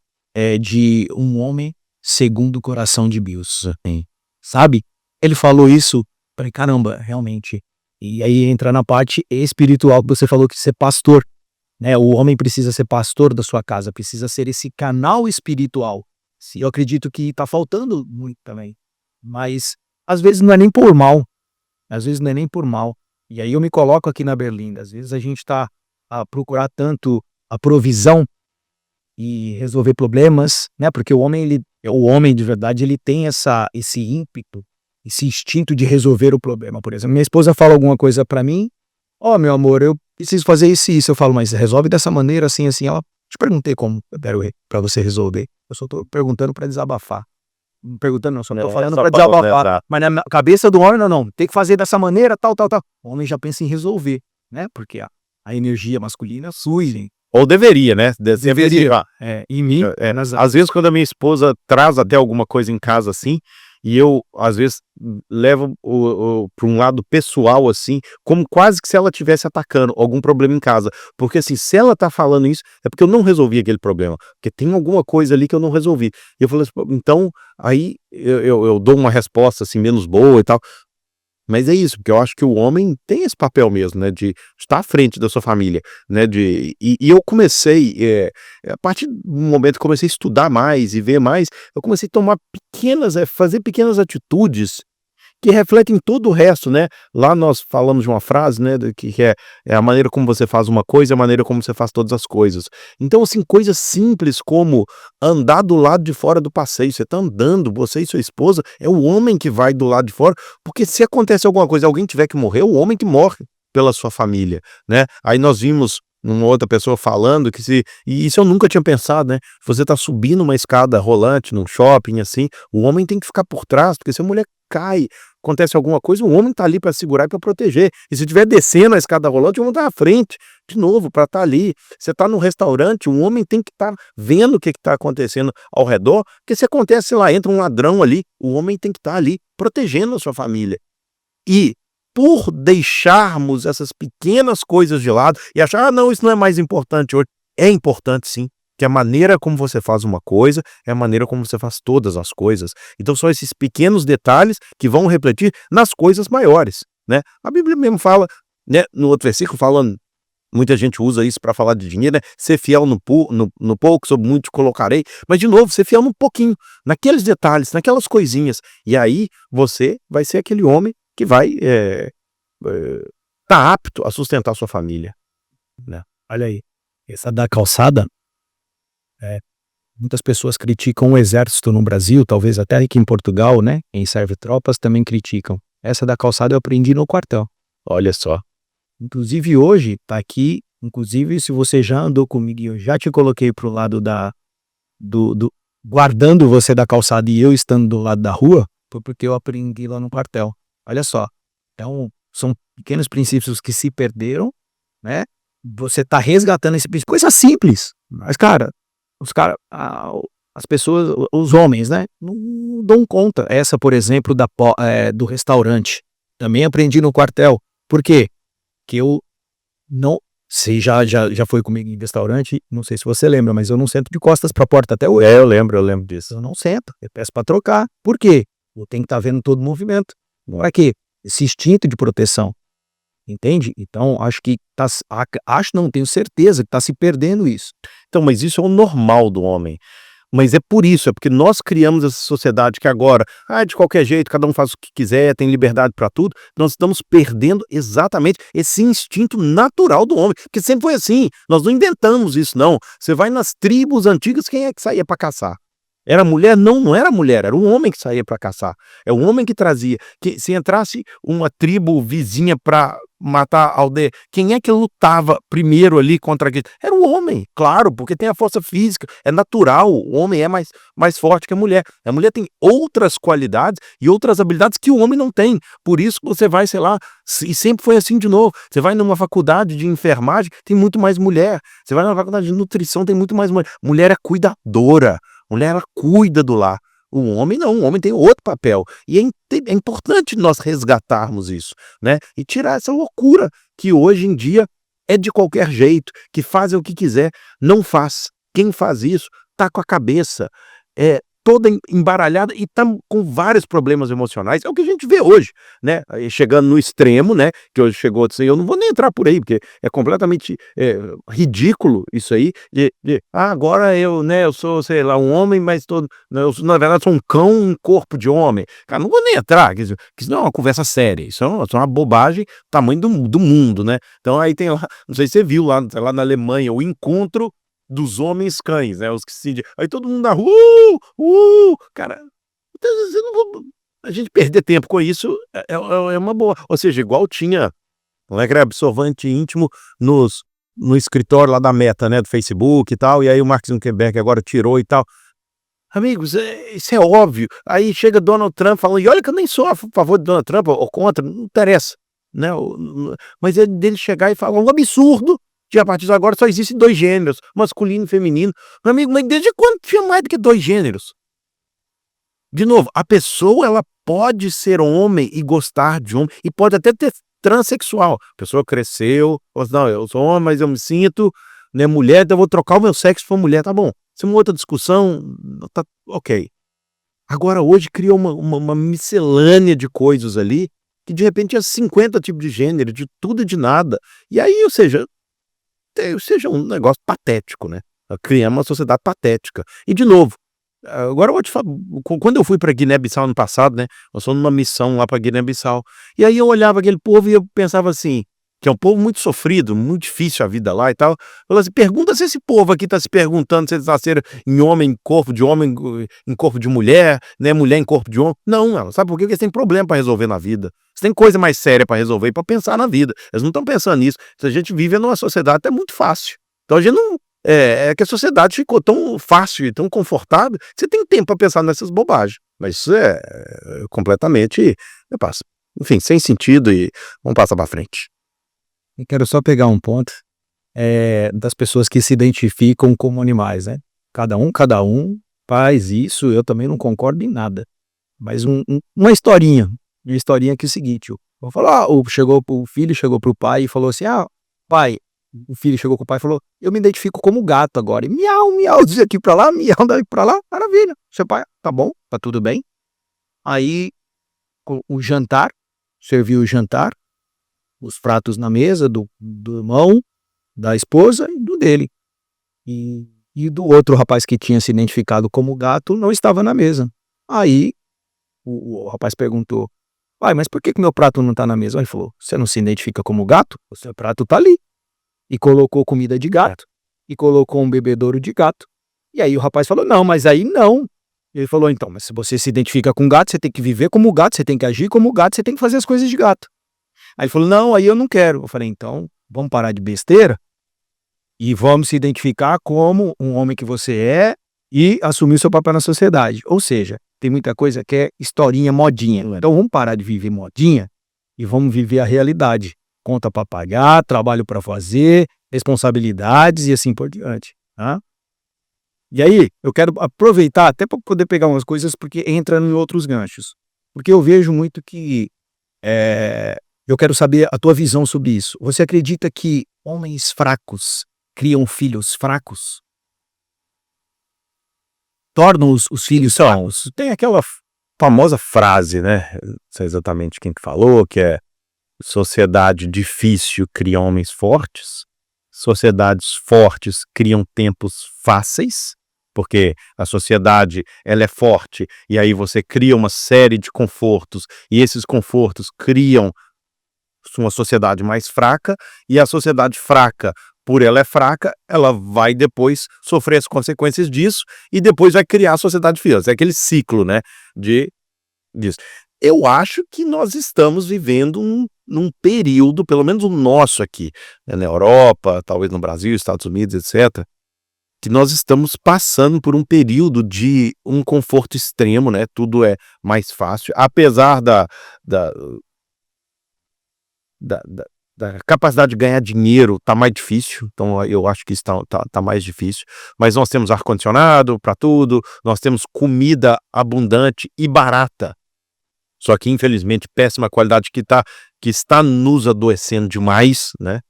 de um homem segundo o coração de Deus, sabe? Ele falou isso, falei, caramba, realmente. E aí entra na parte espiritual que você falou, que ser pastor, né? O homem precisa ser pastor da sua casa, precisa ser esse canal espiritual. Eu acredito que está faltando muito também, mas às vezes não é nem por mal, E aí eu me coloco aqui na Berlinda, às vezes a gente está a procurar tanto a provisão e resolver problemas, né? Porque o homem de verdade, ele tem esse ímpeto, esse instinto de resolver o problema. Por exemplo, minha esposa fala alguma coisa para mim, meu amor, eu preciso fazer isso e isso. Eu falo, mas resolve dessa maneira, assim, assim. Ela, te perguntei como eu quero para você resolver. Eu só tô perguntando para desabafar. Não perguntando, não, só tô falando para desabafar. Mas na cabeça do homem, não, tem que fazer dessa maneira, tal. O homem já pensa em resolver, né? Porque a energia masculina flui. Ou deveria, né? Deveria. Em mim, às vezes quando a minha esposa traz até alguma coisa em casa assim, e eu, às vezes, levo para um lado pessoal, assim, como quase que se ela estivesse atacando algum problema em casa. Porque, assim, se ela tá falando isso, é porque eu não resolvi aquele problema. Porque tem alguma coisa ali que eu não resolvi. E eu falei assim, então, aí eu dou uma resposta, assim, menos boa e tal. Mas é isso, porque eu acho que o homem tem esse papel mesmo, né, de estar à frente da sua família, né, e eu comecei, a partir do momento que comecei a estudar mais e ver mais, eu comecei a tomar fazer pequenas atitudes que refletem todo o resto, né. Lá nós falamos de uma frase, né, que é a maneira como você faz uma coisa, é a maneira como você faz todas as coisas. Então, assim, coisas simples como andar do lado de fora do passeio, você tá andando, você e sua esposa, é o homem que vai do lado de fora, porque se acontece alguma coisa, alguém tiver que morrer, é o homem que morre pela sua família, né. Aí nós vimos uma outra pessoa falando e isso eu nunca tinha pensado, né, você tá subindo uma escada rolante num shopping, assim, o homem tem que ficar por trás, porque se a mulher cai, acontece alguma coisa, o homem tá ali para segurar e para proteger. E se estiver descendo a escada rolante, o homem tá à frente, de novo, para estar ali. Você tá num restaurante, o homem tem que estar vendo o que tá acontecendo ao redor, porque se acontece, sei lá, entra um ladrão ali, o homem tem que estar ali protegendo a sua família. E por deixarmos essas pequenas coisas de lado e achar, não, isso não é mais importante hoje. É importante sim, que a maneira como você faz uma coisa é a maneira como você faz todas as coisas. Então são esses pequenos detalhes que vão refletir nas coisas maiores, né? A Bíblia mesmo fala, né, no outro versículo falando, muita gente usa isso para falar de dinheiro, né? Ser fiel no pouco, sobre muito te colocarei. Mas de novo, ser fiel no pouquinho, naqueles detalhes, naquelas coisinhas. E aí você vai ser aquele homem que vai tá apto a sustentar sua família, né? Olha aí, essa da calçada, muitas pessoas criticam o exército no Brasil, talvez até aqui em Portugal, né? Quem serve tropas também criticam. Essa da calçada eu aprendi no quartel. Olha só. Inclusive hoje, tá aqui, inclusive se você já andou comigo e eu já te coloquei pro lado guardando você da calçada e eu estando do lado da rua, foi porque eu aprendi lá no quartel. Olha só. Então, são pequenos princípios que se perderam, né? Você tá resgatando esse princípio. Coisa simples. Mas, cara, as pessoas, os homens, né? Não dão conta. Essa, por exemplo, do restaurante. Também aprendi no quartel. Por quê? Que eu não... Você já foi comigo em restaurante, não sei se você lembra, mas eu não sento de costas pra porta até hoje. Eu lembro disso. Eu não sento, eu peço pra trocar. Por quê? Eu tenho que estar vendo todo o movimento. Não é que esse instinto de proteção, entende? Então, tenho certeza que tá se perdendo isso. Então, mas isso é o normal do homem. Mas é por isso, é porque nós criamos essa sociedade que agora, de qualquer jeito, cada um faz o que quiser, tem liberdade para tudo. Nós estamos perdendo exatamente esse instinto natural do homem, porque sempre foi assim. Nós não inventamos isso, não. Você vai nas tribos antigas, quem é que saía para caçar? Era mulher? Não, não era mulher, era um homem que saía para caçar. É o homem que trazia. Que, se entrasse uma tribo vizinha para matar a aldeia, quem é que lutava primeiro ali contra aquele? Era o homem, claro, porque tem a força física, é natural, o homem é mais forte que a mulher. A mulher tem outras qualidades e outras habilidades que o homem não tem. Por isso que você vai, sei lá, e sempre foi assim de novo. Você vai numa faculdade de enfermagem, tem muito mais mulher. Você vai numa faculdade de nutrição, tem muito mais mulher. Mulher é cuidadora. Mulher, ela cuida do lar. O homem não, o homem tem outro papel. E é importante nós resgatarmos isso, né? E tirar essa loucura que hoje em dia é de qualquer jeito, que faz o que quiser, não faz. Quem faz isso tá com a cabeça toda embaralhada e tá com vários problemas emocionais. É o que a gente vê hoje, né? Aí chegando no extremo, né? Que hoje chegou assim, eu não vou nem entrar por aí, porque é completamente ridículo isso aí, agora eu, né, eu sou, sei lá, um homem, mas na verdade sou um cão, um corpo de homem. Cara, não vou nem entrar, que isso não é uma conversa séria, isso é uma bobagem tamanho do mundo, né? Então aí tem lá, não sei se você viu lá na Alemanha, o encontro dos homens cães, né? Os que se... Aí todo mundo na rua, cara, a gente perder tempo com isso é uma boa. Ou seja, igual tinha absorvente íntimo no escritório lá da Meta, né? Do Facebook e tal, e aí o Mark Zuckerberg agora tirou e tal. Amigos, isso é óbvio. Aí chega Donald Trump falando, e olha que eu nem sou a favor de Donald Trump ou contra, não interessa, né? Mas é dele chegar e falar um absurdo, que a partir de agora só existem 2 gêneros, masculino e feminino. Meu amigo, mas desde quando tinha mais do que 2 gêneros? De novo, a pessoa, ela pode ser homem e gostar de homem, e pode até ter transexual. A pessoa cresceu, falou assim, não, eu sou homem, mas eu me sinto, né, mulher, então eu vou trocar o meu sexo por mulher, tá bom. Isso é uma outra discussão, tá ok. Agora hoje criou uma miscelânea de coisas ali, que de repente tinha 50 tipos de gênero, de tudo e de nada. E aí, ou seja um negócio patético, né? Criamos uma sociedade patética. E de novo, agora eu vou te falar, quando eu fui para Guiné-Bissau ano passado, né? Eu sou numa missão lá para Guiné-Bissau. E aí eu olhava aquele povo e eu pensava assim, que é um povo muito sofrido, muito difícil a vida lá e tal. Eu falei assim, pergunta se esse povo aqui está se perguntando se eles nasceram em homem, em corpo de homem, em corpo de mulher, né? Mulher em corpo de homem. Não, sabe por quê? Porque eles têm problema para resolver na vida. Eles têm coisa mais séria para resolver e para pensar na vida. Eles não estão pensando nisso. Se a gente vive numa sociedade até muito fácil. Então a gente não... É que a sociedade ficou tão fácil e tão confortável, que você tem tempo para pensar nessas bobagens. Mas isso é completamente, enfim, sem sentido e vamos passar para frente. Eu quero só pegar um ponto das pessoas que se identificam como animais, né? Cada um faz isso, eu também não concordo em nada. Mas uma historinha que é o seguinte, vou falar, o filho chegou pro pai e falou assim, pai, o filho chegou com o pai e falou, eu me identifico como gato agora, e miau, miau, diz aqui pra lá, miau, daqui pra lá, maravilha, seu pai, tá bom, tá tudo bem. Aí, o jantar, serviu o jantar, os pratos na mesa do irmão, da esposa e do dele. E do outro rapaz que tinha se identificado como gato não estava na mesa. Aí o rapaz perguntou, pai, mas por que meu prato não está na mesa? Ele falou, você não se identifica como gato? O seu prato está ali. E colocou comida de gato. E colocou um bebedouro de gato. E aí o rapaz falou, não, mas aí não. Ele falou, então, mas se você se identifica com gato, você tem que viver como gato, você tem que agir como gato, você tem que fazer as coisas de gato. Aí ele falou, não, aí eu não quero. Eu falei, então, vamos parar de besteira e vamos se identificar como um homem que você é e assumir o seu papel na sociedade. Ou seja, tem muita coisa que é historinha, modinha. Então vamos parar de viver modinha e vamos viver a realidade. Conta para pagar, trabalho para fazer, responsabilidades e assim por diante. Tá? E aí, eu quero aproveitar até para poder pegar umas coisas porque entra em outros ganchos. Porque eu vejo muito que eu quero saber a tua visão sobre isso. Você acredita que homens fracos criam filhos fracos? Tornam os filhos fracos? Tem aquela famosa frase, né? Não sei exatamente quem que falou, que é sociedade difícil cria homens fortes, sociedades fortes criam tempos fáceis, porque a sociedade ela é forte, e aí você cria uma série de confortos, e esses confortos criam uma sociedade mais fraca, e a sociedade fraca, por ela é fraca, ela vai depois sofrer as consequências disso, e depois vai criar a sociedade fiel. É aquele ciclo, né, disso. Eu acho que nós estamos vivendo num período, pelo menos o nosso aqui, né, na Europa, talvez no Brasil, Estados Unidos, etc., que nós estamos passando por um período de um conforto extremo, né? Tudo é mais fácil, apesar da, da, da- da capacidade de ganhar dinheiro tá mais difícil, então eu acho que tá mais difícil, mas nós temos ar-condicionado para tudo, nós temos comida abundante e barata, só que infelizmente péssima qualidade que está nos adoecendo demais, né?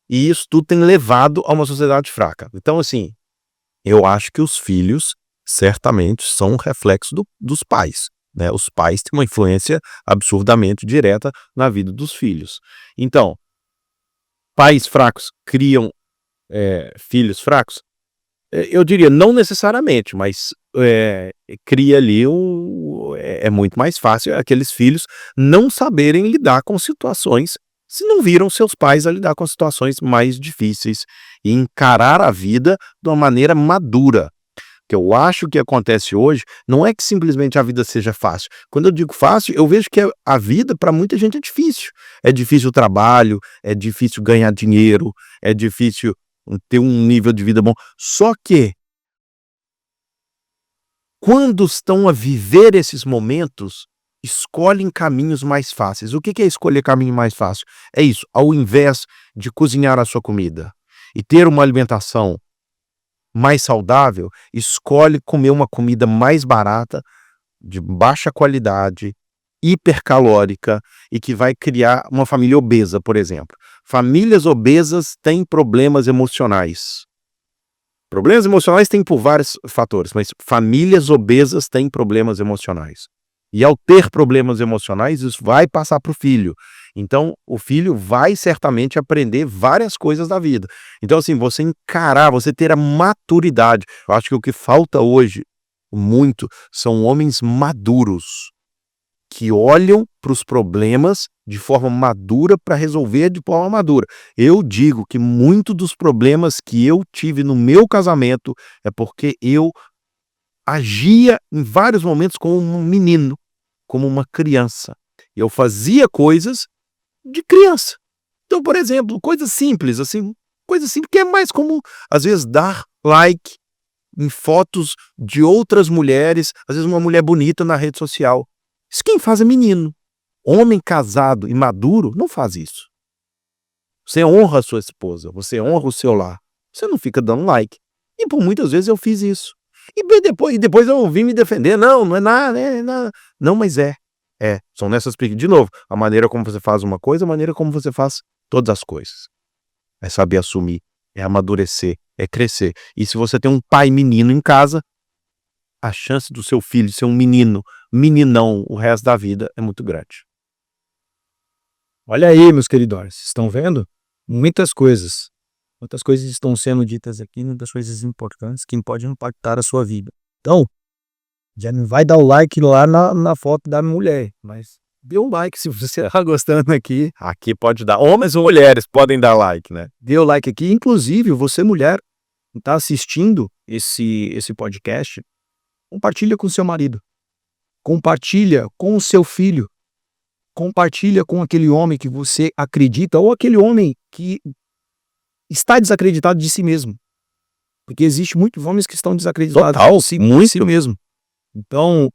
E isso tudo tem levado a uma sociedade fraca. Então, assim, eu acho que os filhos certamente são um reflexo dos pais, né? Os pais têm uma influência absurdamente direta na vida dos filhos. Então, pais fracos criam filhos fracos? Eu diria não necessariamente, mas cria ali é muito mais fácil aqueles filhos não saberem lidar com situações se não viram seus pais a lidar com situações mais difíceis e encarar a vida de uma maneira madura. Que eu acho que acontece hoje não é que simplesmente a vida seja fácil. Quando eu digo fácil, eu vejo que a vida para muita gente é difícil. É difícil o trabalho, é difícil ganhar dinheiro, é difícil ter um nível de vida bom. Só que quando estão a viver esses momentos, escolhem caminhos mais fáceis. O que é escolher caminho mais fácil? É isso, ao invés de cozinhar a sua comida e ter uma alimentação mais saudável, escolhe comer uma comida mais barata, de baixa qualidade, hipercalórica e que vai criar uma família obesa, por exemplo. Famílias obesas têm problemas emocionais. Problemas emocionais têm por vários fatores, mas famílias obesas têm problemas emocionais. E ao ter problemas emocionais, isso vai passar para o filho. Então, o filho vai certamente aprender várias coisas da vida. Então, assim, você encarar, você ter a maturidade. Eu acho que o que falta hoje, muito, são homens maduros, que olham para os problemas de forma madura para resolver de forma madura. Eu digo que muito dos problemas que eu tive no meu casamento é porque eu agia em vários momentos como um menino, como uma criança. Eu fazia coisas de criança. Então, por exemplo, coisas simples, assim, coisas simples que é mais como, às vezes, dar like em fotos de outras mulheres, às vezes uma mulher bonita na rede social. Isso quem faz é menino. Homem casado e maduro não faz isso. Você honra a sua esposa, você honra o seu lar. Você não fica dando like. E por muitas vezes eu fiz isso. E depois eu vim me defender. Não, não é nada, é nada. Não, mas é. São nessas de novo, a maneira como você faz uma coisa, a maneira como você faz todas as coisas. É saber assumir, é amadurecer, é crescer. E se você tem um pai menino em casa, a chance do seu filho ser um menino, meninão o resto da vida é muito grande. Olha aí, meus queridões, estão vendo? Muitas coisas estão sendo ditas aqui, muitas coisas importantes que podem impactar a sua vida. Então, já não vai dar o like lá na foto da mulher, mas dê um like se você está gostando aqui. Aqui pode dar, homens ou mulheres podem dar like, né? Dê o like aqui, inclusive você mulher que está assistindo esse podcast, compartilha com seu marido, compartilha com o seu filho, compartilha com aquele homem que você acredita ou aquele homem que está desacreditado de si mesmo. Porque existe muitos homens que estão desacreditados de si mesmo. Então,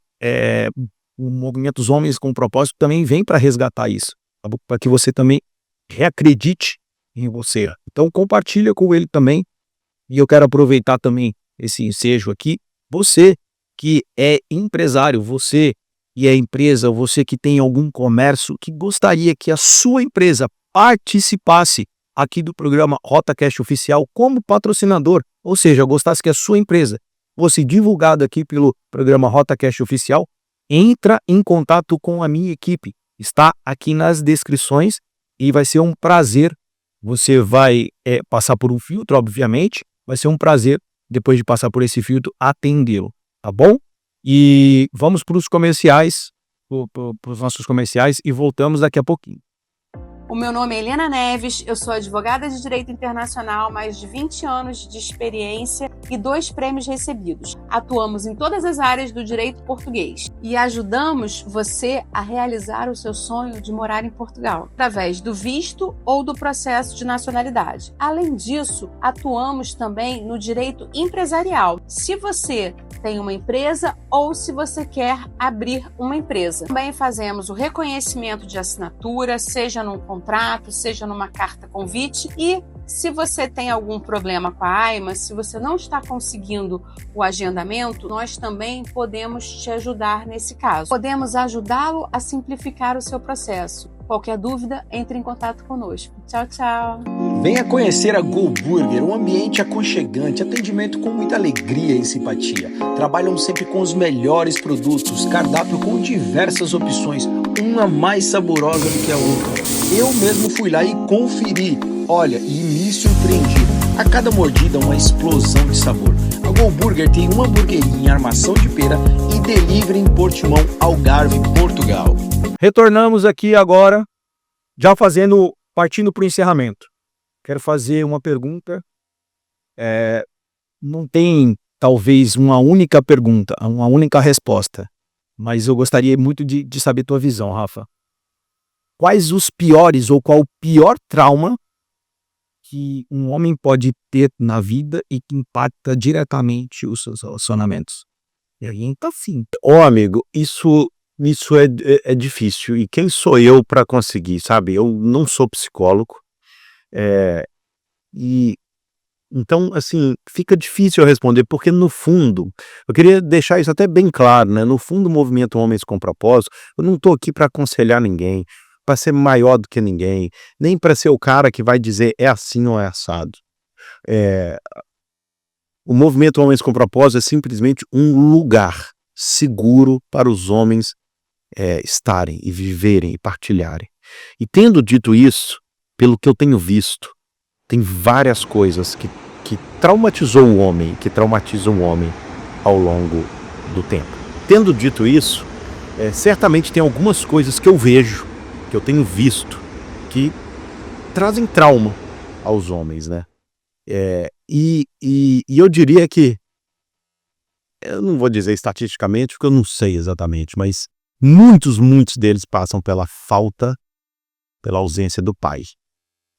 o movimento dos homens com propósito também vem para resgatar isso, para que você também reacredite em você. Então, compartilha com ele também. E eu quero aproveitar também esse ensejo aqui. Você que é empresário, você que é empresa, você que tem algum comércio, que gostaria que a sua empresa participasse aqui do programa RotaCast Oficial como patrocinador, ou seja, gostasse que a sua empresa fosse divulgada aqui pelo programa RotaCast Oficial, entra em contato com a minha equipe. Está aqui nas descrições e vai ser um prazer. Você vai passar por um filtro, obviamente. Vai ser um prazer depois de passar por esse filtro, atendê-lo, tá bom? E vamos para os comerciais, para os nossos comerciais, e voltamos daqui a pouquinho. O meu nome é Helena Neves, eu sou advogada de Direito Internacional, mais de 20 anos de experiência e 2 prêmios recebidos. Atuamos em todas as áreas do direito português e ajudamos você a realizar o seu sonho de morar em Portugal, através do visto ou do processo de nacionalidade. Além disso, atuamos também no direito empresarial. Se você tem uma empresa ou se você quer abrir uma empresa. Também fazemos o reconhecimento de assinatura, seja num contrato, seja numa carta convite, e se você tem algum problema com a AIMA, se você não está conseguindo o agendamento, nós também podemos te ajudar nesse caso. Podemos ajudá-lo a simplificar o seu processo. Qualquer dúvida, entre em contato conosco. Tchau, tchau! Venha conhecer a Go Burger, um ambiente aconchegante, atendimento com muita alegria e simpatia. Trabalham sempre com os melhores produtos, cardápio com diversas opções, uma mais saborosa do que a outra. Eu mesmo fui lá e conferi, olha, e me surpreendi. A cada mordida, uma explosão de sabor. A Go Burger tem uma hamburgueria em Armação de Pera e delivery em Portimão, Algarve, Portugal. Retornamos aqui agora, já partindo para o encerramento. Quero fazer uma pergunta. Não tem, talvez, uma única pergunta, uma única resposta, mas eu gostaria muito de saber tua visão, Rafa. Quais os piores ou qual o pior trauma que um homem pode ter na vida e que impacta diretamente os seus relacionamentos? E aí, então, sim. Amigo, isso é difícil. E quem sou eu para conseguir, sabe? Eu não sou psicólogo. E então, assim, fica difícil eu responder, porque no fundo, eu queria deixar isso até bem claro, né? No fundo, o movimento Homens com Propósito, eu não estou aqui para aconselhar ninguém, para ser maior do que ninguém, nem para ser o cara que vai dizer é assim ou é assado. O movimento Homens com Propósito é simplesmente um lugar seguro para os homens estarem e viverem e partilharem. E tendo dito isso, pelo que eu tenho visto, tem várias coisas que traumatizou o homem, que traumatizam o homem ao longo do tempo. Tendo dito isso, certamente tem algumas coisas que eu vejo, que eu tenho visto, que trazem trauma aos homens, né? E eu diria que, eu não vou dizer estatisticamente, porque eu não sei exatamente, mas muitos deles passam pela ausência do pai.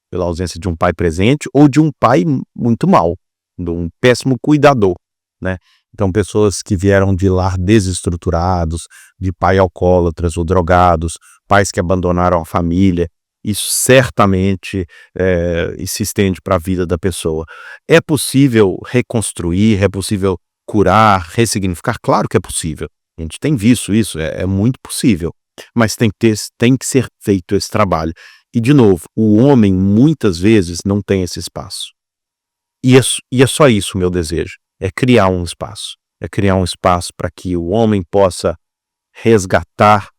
Pela ausência de um pai presente ou de um pai muito mau, de um péssimo cuidador, né? Então, pessoas que vieram de lar desestruturados, de pai alcoólatras ou drogados, pais que abandonaram a família, isso certamente se estende para a vida da pessoa. É possível reconstruir, é possível curar, ressignificar? Claro que é possível. A gente tem visto isso, é muito possível. Mas tem que ser feito esse trabalho. E, de novo, o homem muitas vezes não tem esse espaço. E é só isso o meu desejo, é criar um espaço. É criar um espaço para que o homem possa resgatar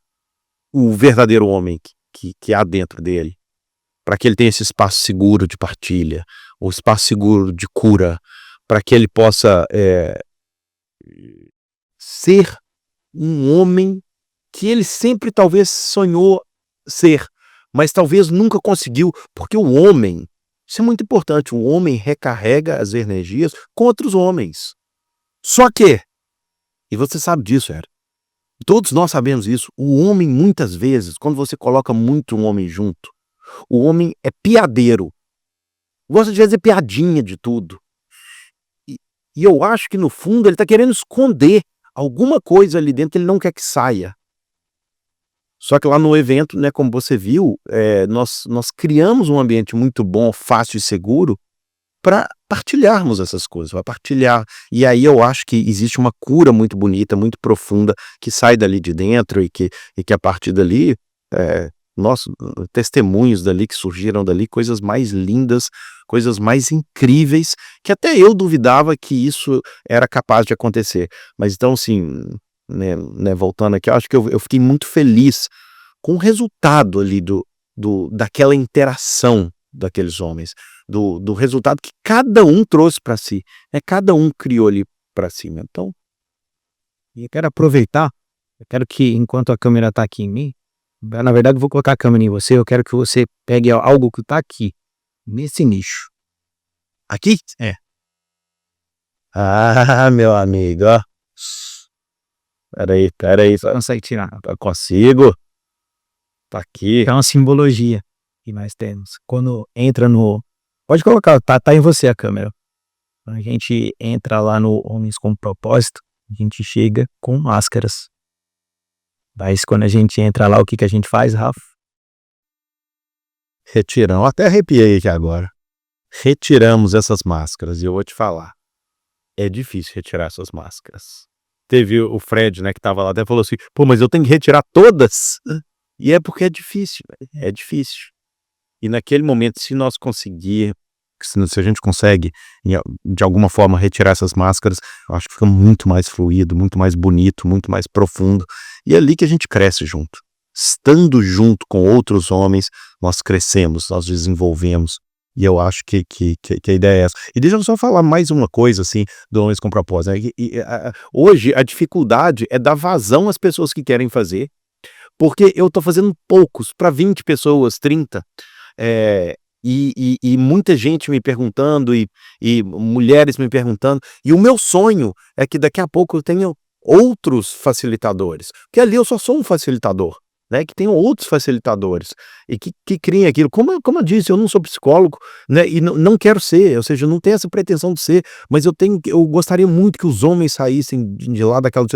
o verdadeiro homem que há dentro dele. Para que ele tenha esse espaço seguro de partilha, o espaço seguro de cura, para que ele possa ser um homem que ele sempre talvez sonhou ser, mas talvez nunca conseguiu, porque o homem, isso é muito importante, o homem recarrega as energias com outros homens. Só que, e você sabe disso, todos nós sabemos isso, o homem muitas vezes, quando você coloca muito um homem junto, o homem é piadeiro, gosta de fazer piadinha de tudo. E eu acho que no fundo ele está querendo esconder alguma coisa ali dentro, ele não quer que saia. Só que lá no evento, né, como você viu, nós criamos um ambiente muito bom, fácil e seguro para partilharmos essas coisas, para partilhar. E aí eu acho que existe uma cura muito bonita, muito profunda, que sai dali de dentro e que a partir dali, testemunhos dali que surgiram dali, coisas mais lindas, coisas mais incríveis, que até eu duvidava que isso era capaz de acontecer. Mas então, assim, né, voltando aqui, eu acho que eu fiquei muito feliz com o resultado ali daquela interação daqueles homens, do resultado que cada um trouxe para si, né? Cada um criou ali para si. Então, E eu quero aproveitar, eu quero que, enquanto a câmera está aqui em mim, na verdade eu vou colocar a câmera em você, eu quero que você pegue algo que está aqui, nesse nicho. aqui, É. meu amigo, ó. Peraí, Você consegue tirar. eu consigo. Tá aqui. É uma simbologia que nós temos. Quando entra no... Pode colocar, tá em você a câmera. Quando a gente entra lá no Homens com Propósito, a gente chega com máscaras. Mas quando a gente entra lá, o que a gente faz, Rafa? Retiramos, até arrepiei aqui agora. Retiramos essas máscaras e eu vou te falar, é difícil retirar essas máscaras. Teve o Fred, né, que tava lá, até falou assim, pô, mas eu tenho que retirar todas? E é porque é difícil. E naquele momento, se nós conseguir, se a gente consegue, de alguma forma, retirar essas máscaras, eu acho que fica muito mais fluido, muito mais bonito, muito mais profundo. E é ali que a gente cresce junto. Estando junto com outros homens, nós crescemos, nós desenvolvemos. E eu acho que a ideia é essa. E deixa eu só falar mais uma coisa, assim, do Homens com Propósito. Né? Hoje, a dificuldade é dar vazão às pessoas que querem fazer, porque eu tô fazendo poucos, para 20 pessoas, 30, e muita gente me perguntando, e mulheres me perguntando, e o meu sonho é que daqui a pouco eu tenha outros facilitadores, porque ali eu só sou um facilitador, né, que tenham outros facilitadores, e que criem aquilo, como eu disse, eu não sou psicólogo, né, e não quero ser, ou seja, eu não tenho essa pretensão de ser, mas eu gostaria muito que os homens saíssem de lá daquela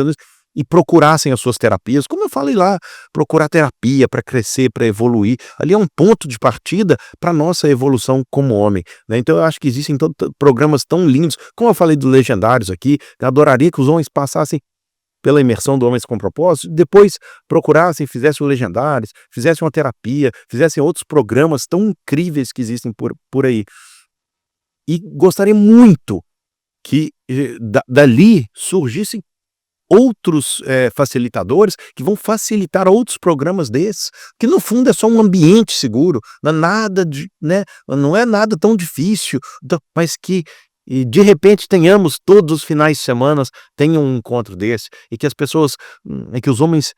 e procurassem as suas terapias, como eu falei lá, procurar terapia para crescer, para evoluir, ali é um ponto de partida para nossa evolução como homem, né? Então eu acho que existem programas tão lindos, como eu falei dos Legendários aqui, eu adoraria que os homens passassem pela imersão do Homens com Propósito, depois procurassem, fizessem o Legendários, fizessem uma terapia, fizessem outros programas tão incríveis que existem por aí. E gostaria muito que dali surgissem outros facilitadores que vão facilitar outros programas desses, que no fundo é só um ambiente seguro, não é nada né, não é nada tão difícil, mas que de repente tenhamos todos os finais de semana tenham um encontro desse, e que as pessoas, que os homens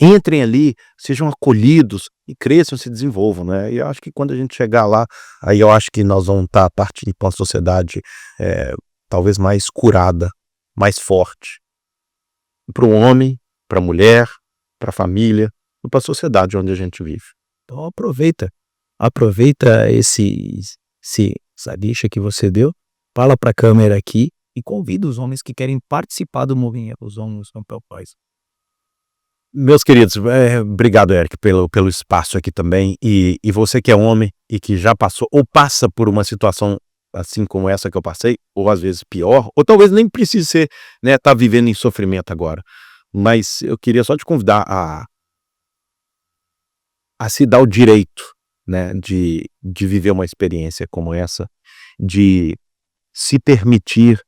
entrem ali, sejam acolhidos e cresçam, se desenvolvam, né? E eu acho que quando a gente chegar lá, aí eu acho que nós vamos estar partindo para uma sociedade talvez mais curada, mais forte, para o homem, para a mulher, para a família, para a sociedade onde a gente vive. Então aproveita essa deixa que você deu, fala para a câmera aqui e convida os homens que querem participar do movimento, os Homens com Propósito. Meus queridos, obrigado, Eric, pelo espaço aqui também, e você que é homem e que já passou ou passa por uma situação assim como essa que eu passei, ou às vezes pior, ou talvez nem precise ser, né, tá vivendo em sofrimento agora, mas eu queria só te convidar a se dar o direito, né, de viver uma experiência como essa, de se permitir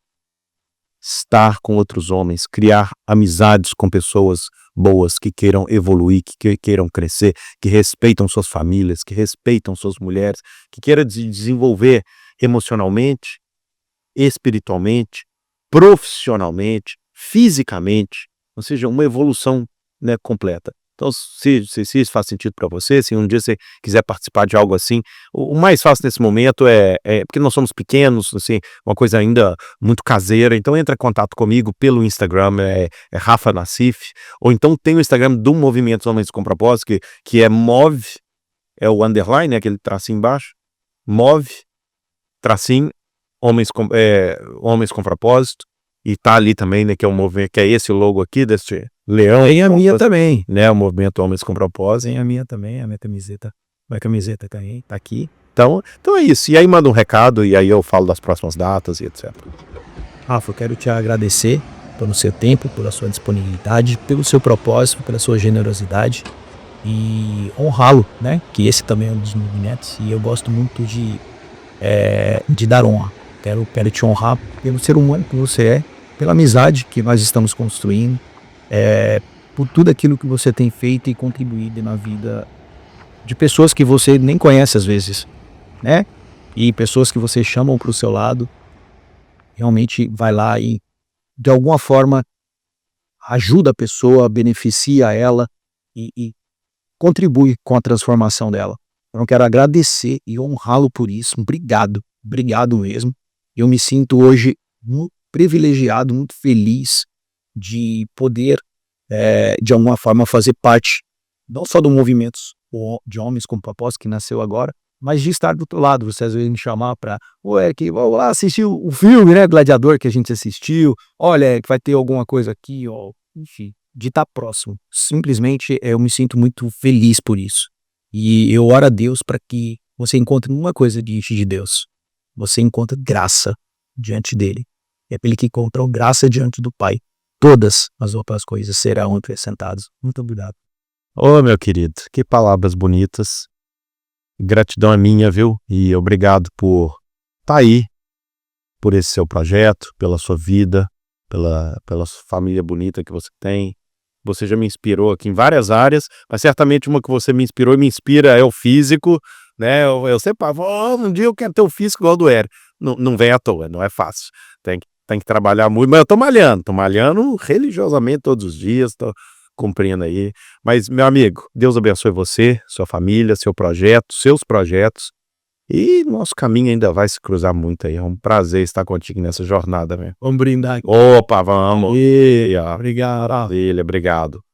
estar com outros homens, criar amizades com pessoas boas que queiram evoluir, que queiram crescer, que respeitam suas famílias, que respeitam suas mulheres, que queiram desenvolver emocionalmente, espiritualmente, profissionalmente, fisicamente, ou seja, uma evolução, né, completa. Então, se isso faz sentido para você, se um dia você quiser participar de algo assim, o mais fácil nesse momento porque nós somos pequenos, assim, uma coisa ainda muito caseira, então entra em contato comigo pelo Instagram, Rafa Nassif, ou então tem o Instagram do Movimento Homens com Propósito, que é MOV, é o underline, né, aquele tracinho embaixo, MOV, tracinho, Homens com Propósito, e tá ali também, né, que é o movimento, que é esse logo aqui, desse leão. Tem a minha também, né, o Movimento Homens com Propósito. Tem a minha também, a minha camiseta. Minha camiseta também, tá aqui. Então é isso, e aí manda um recado, e aí eu falo das próximas datas e etc. Rafa, eu quero te agradecer pelo seu tempo, pela sua disponibilidade, pelo seu propósito, pela sua generosidade, e honrá-lo, né, que esse também é um dos movimentos, e eu gosto muito de dar honra. Quero te honrar pelo ser humano que você é, pela amizade que nós estamos construindo, por tudo aquilo que você tem feito e contribuído na vida de pessoas que você nem conhece às vezes, né? E pessoas que você chamam para o seu lado, realmente vai lá e, de alguma forma, ajuda a pessoa, beneficia ela e contribui com a transformação dela. Então, eu quero agradecer e honrá-lo por isso. Obrigado mesmo. Eu me sinto hoje muito privilegiado, muito feliz de poder, de alguma forma, fazer parte, não só do movimento de Homens com Propósito, que nasceu agora, mas de estar do outro lado. Você às vezes me chamar para, Eric, vamos lá assistir o filme, né, Gladiador, que a gente assistiu, olha, que vai ter alguma coisa aqui, ó, enfim, de estar próximo. Simplesmente eu me sinto muito feliz por isso. E eu oro a Deus para que você encontre uma coisa diante de Deus. Você encontra graça diante dele. É aquele que encontrou graça diante do Pai. Todas as outras coisas serão acrescentadas. Muito obrigado. Ô, meu querido, que palavras bonitas. Gratidão é minha, viu? E obrigado por estar aí, por esse seu projeto, pela sua vida, pela sua família bonita que você tem. Você já me inspirou aqui em várias áreas, mas certamente uma que você me inspirou e me inspira é o físico, né? Eu sempre falo, um dia eu quero ter um físico igual ao do Eric. Não vem à toa, não é fácil. Tem que trabalhar muito, mas eu tô malhando religiosamente todos os dias, tô cumprindo aí. Mas, meu amigo, Deus abençoe você, sua família, seu projeto, seus projetos. E nosso caminho ainda vai se cruzar muito aí. É um prazer estar contigo nessa jornada, velho. Vamos brindar. Opa, vamos. Obrigado. Obrigado.